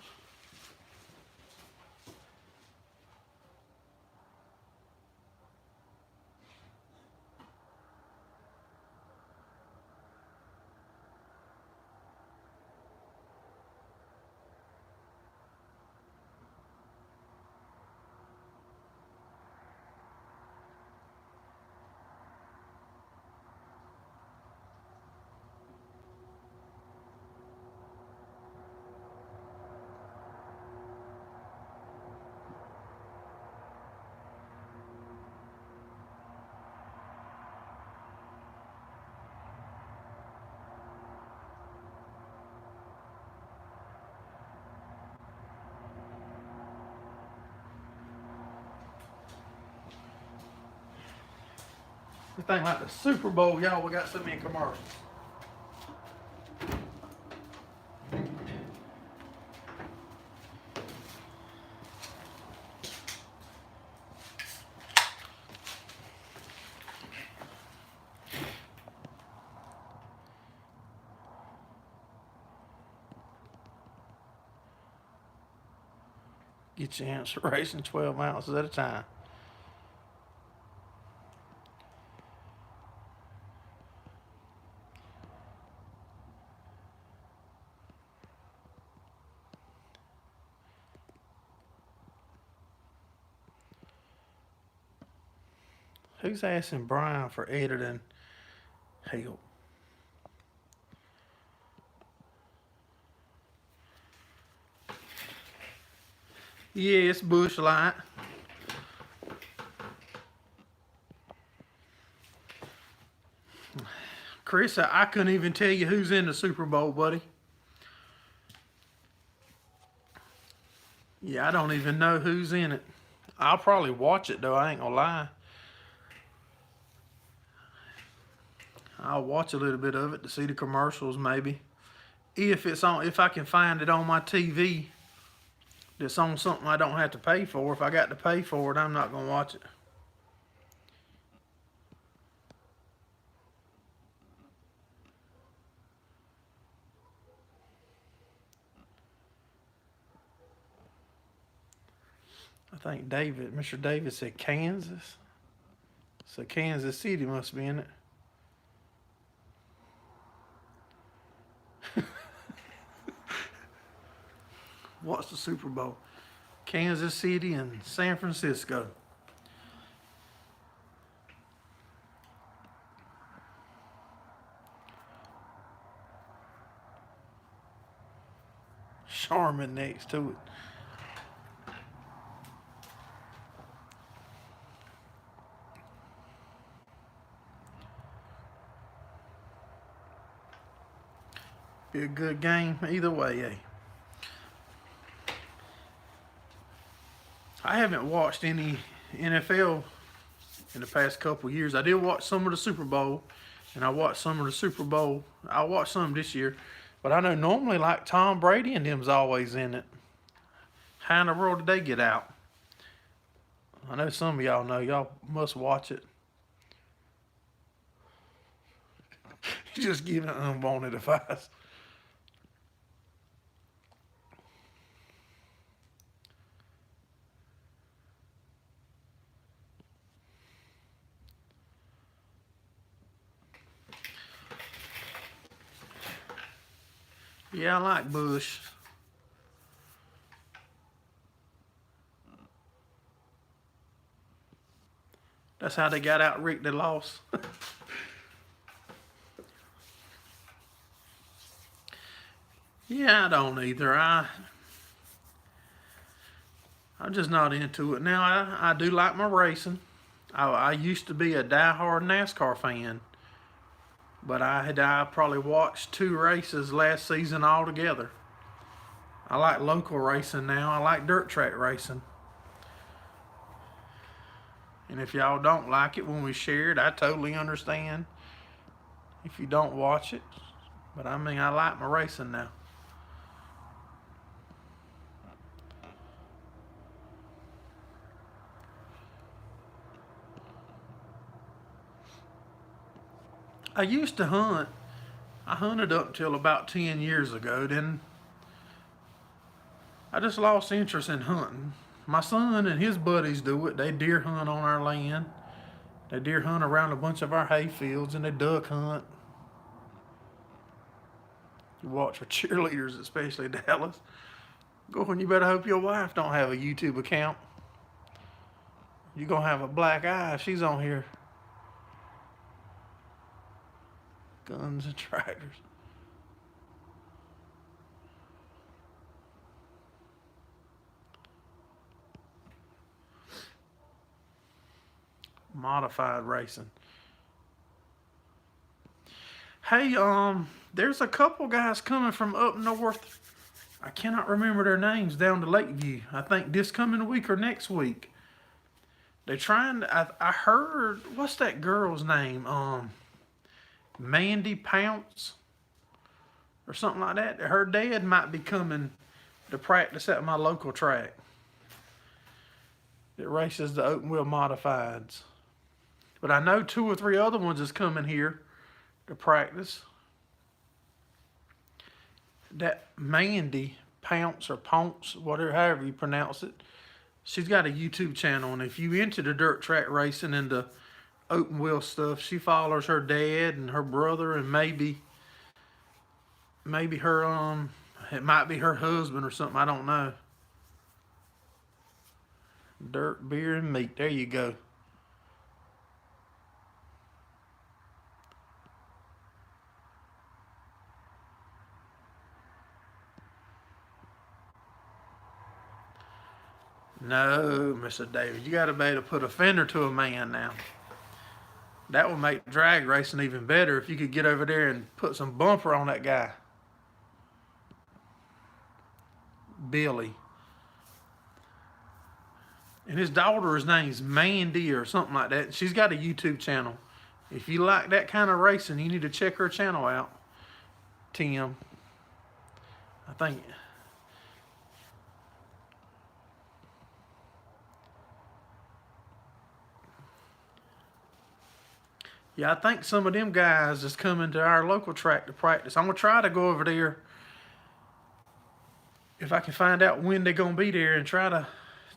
The thing like the Super Bowl, y'all, we got so many commercials. Get your answer racing 12 ounces at a time. Who's asking Brian for editing help? Yeah, it's Bush Light. Chris, I couldn't even tell you who's in the Super Bowl, buddy. Yeah, I don't even know who's in it. I'll probably watch it though, I ain't gonna lie. I'll watch a little bit of it to see the commercials maybe. If it's on, if I can find it on my TV that's on something I don't have to pay for. If I got to pay for it, I'm not gonna watch it. I think Mr. David said Kansas. So Kansas City must be in it. What's the Super Bowl? Kansas City and San Francisco. Charmin next to it. Be a good game either way, eh? I haven't watched any NFL in the past couple of years. I did watch some of the Super Bowl, and I watched some of the Super Bowl. I watched some this year, but I know normally like Tom Brady and them's always in it. How in the world did they get out? I know some of y'all know. Y'all must watch it. Just giving unwanted advice. Yeah, I like Bush. That's how they got out Rick the Loss. Yeah, I don't either. I'm just not into it. Now, I do like my racing. I used to be a diehard NASCAR fan. But I probably watched 2 races last season altogether. I like local racing now. I like dirt track racing. And if y'all don't like it when we share it, I totally understand if you don't watch it. But I mean, I like my racing now. I used to hunt. I hunted up till about 10 years ago. Then I just lost interest in hunting. My son and his buddies do it. They deer hunt on our land. They deer hunt around a bunch of our hay fields, and they duck hunt. You watch for cheerleaders, especially Dallas. Going, you better hope your wife don't have a YouTube account. You're gonna have a black eye if she's on here. Guns and tractors. Modified racing. Hey, there's a couple guys coming from up north. I cannot remember their names, down to Lakeview. I think this coming week or next week. They trying to, I heard, what's that girl's name? Mandy Pounce or something like that. Her dad might be coming to practice at my local track. It races the open wheel modifieds. But I know 2 or 3 other ones is coming here to practice. That Mandy Pounce or Ponce, whatever, however you pronounce it, she's got a YouTube channel, and if you into the dirt track racing and the open wheel stuff, she follows her dad and her brother and maybe her it might be her husband or something, I don't know. Dirt, beer, and meat. There you go. No, Mr. David, you got to be able to put a fender to a man now. That would make drag racing even better if you could get over there and put some bumper on that guy. Billy. And his daughter's name's Mandy or something like that. She's got a YouTube channel. If you like that kind of racing, you need to check her channel out. Tim. I think. Yeah, I think some of them guys is coming to our local track to practice. I'm going to try to go over there if I can find out when they're going to be there and try to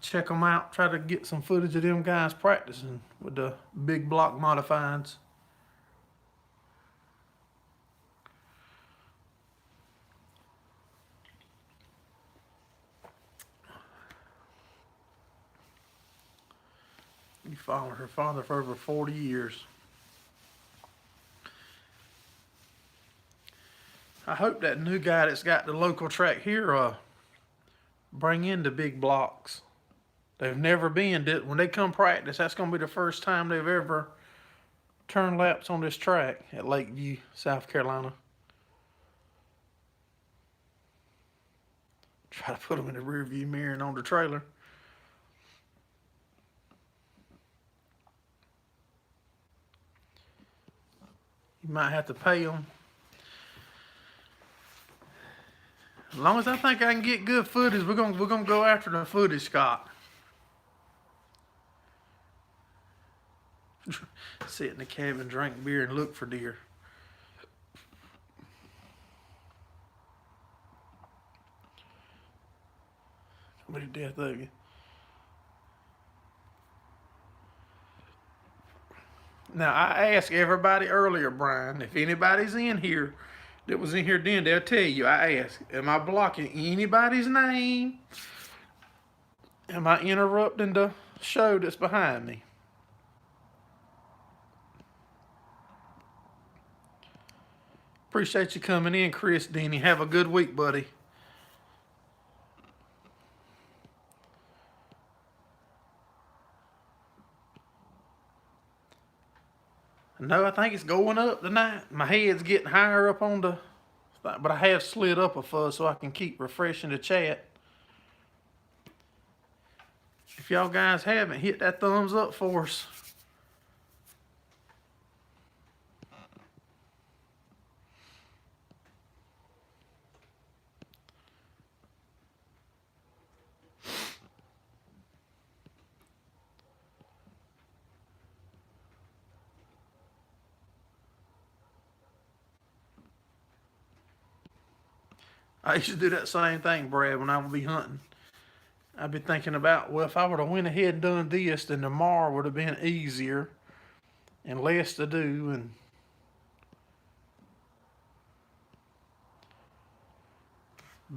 check them out, try to get some footage of them guys practicing with the big block modifieds. You followed her father for over 40 years. I hope that new guy that's got the local track here bring in the big blocks. They've never been. When they come practice, that's going to be the first time they've ever turned laps on this track at Lakeview, South Carolina. Try to put them in the rear view mirror and on the trailer. You might have to pay them. As long as I think I can get good footage, we're gonna go after the footage, Scott. Sit in the cabin, drink beer, and look for deer. What a death of you. Now, I asked everybody earlier, Brian, if anybody's in here that was in here then, they'll tell you. I asked, am I blocking anybody's name? Am I interrupting the show that's behind me? Appreciate you coming in, Chris Denny. Have a good week, buddy. No, I think it's going up tonight. My head's getting higher up on the, but I have slid up a fuzz so I can keep refreshing the chat. If y'all guys haven't, hit that thumbs up for us. I used to do that same thing, Brad, when I would be hunting. I'd be thinking about, well, if I would have went ahead and done this, then tomorrow would have been easier and less to do. And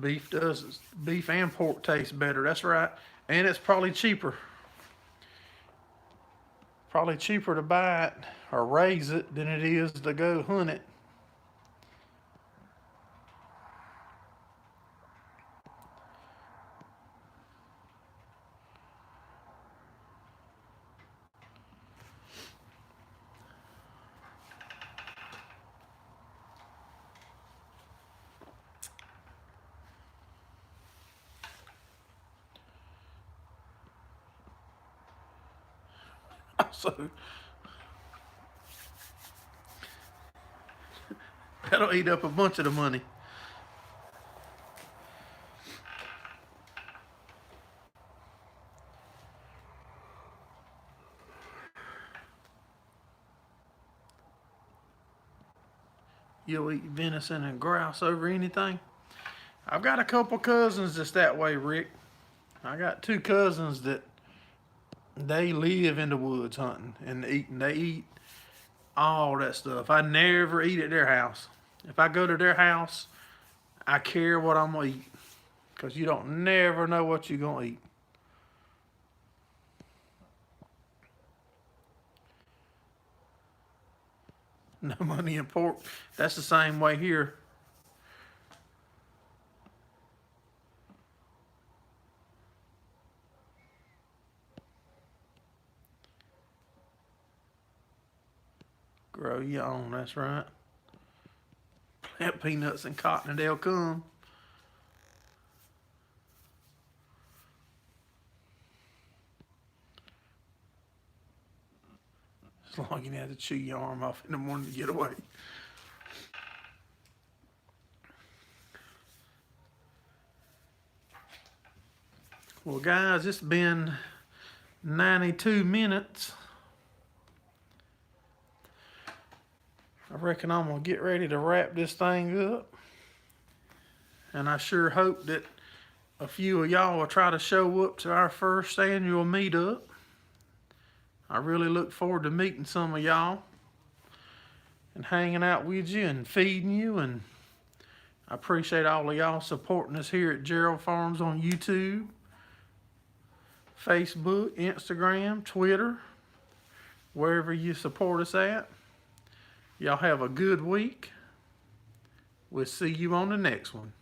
beef and pork taste better. That's right. And it's probably cheaper. Probably cheaper to buy it or raise it than it is to go hunt it. so that'll eat up a bunch of the money. You'll eat venison and grouse over anything? I've got a couple cousins that's that way, Rick. I got 2 cousins that they live in the woods hunting and eating. They eat all that stuff. I never eat at their house. If I go to their house, I care what I'm gonna eat, because you don't never know what you're gonna eat. No money in pork. That's the same way here. Grow your own, that's right. Plant peanuts and cotton and they'll come. As long as you have to chew your arm off in the morning to get away. Well, guys, it's been 92 minutes. I reckon I'm gonna get ready to wrap this thing up. And I sure hope that a few of y'all will try to show up to our first annual meetup. I really look forward to meeting some of y'all and hanging out with you and feeding you. And I appreciate all of y'all supporting us here at Gerraldfarms on YouTube, Facebook, Instagram, Twitter, wherever you support us at. Y'all have a good week. We'll see you on the next one.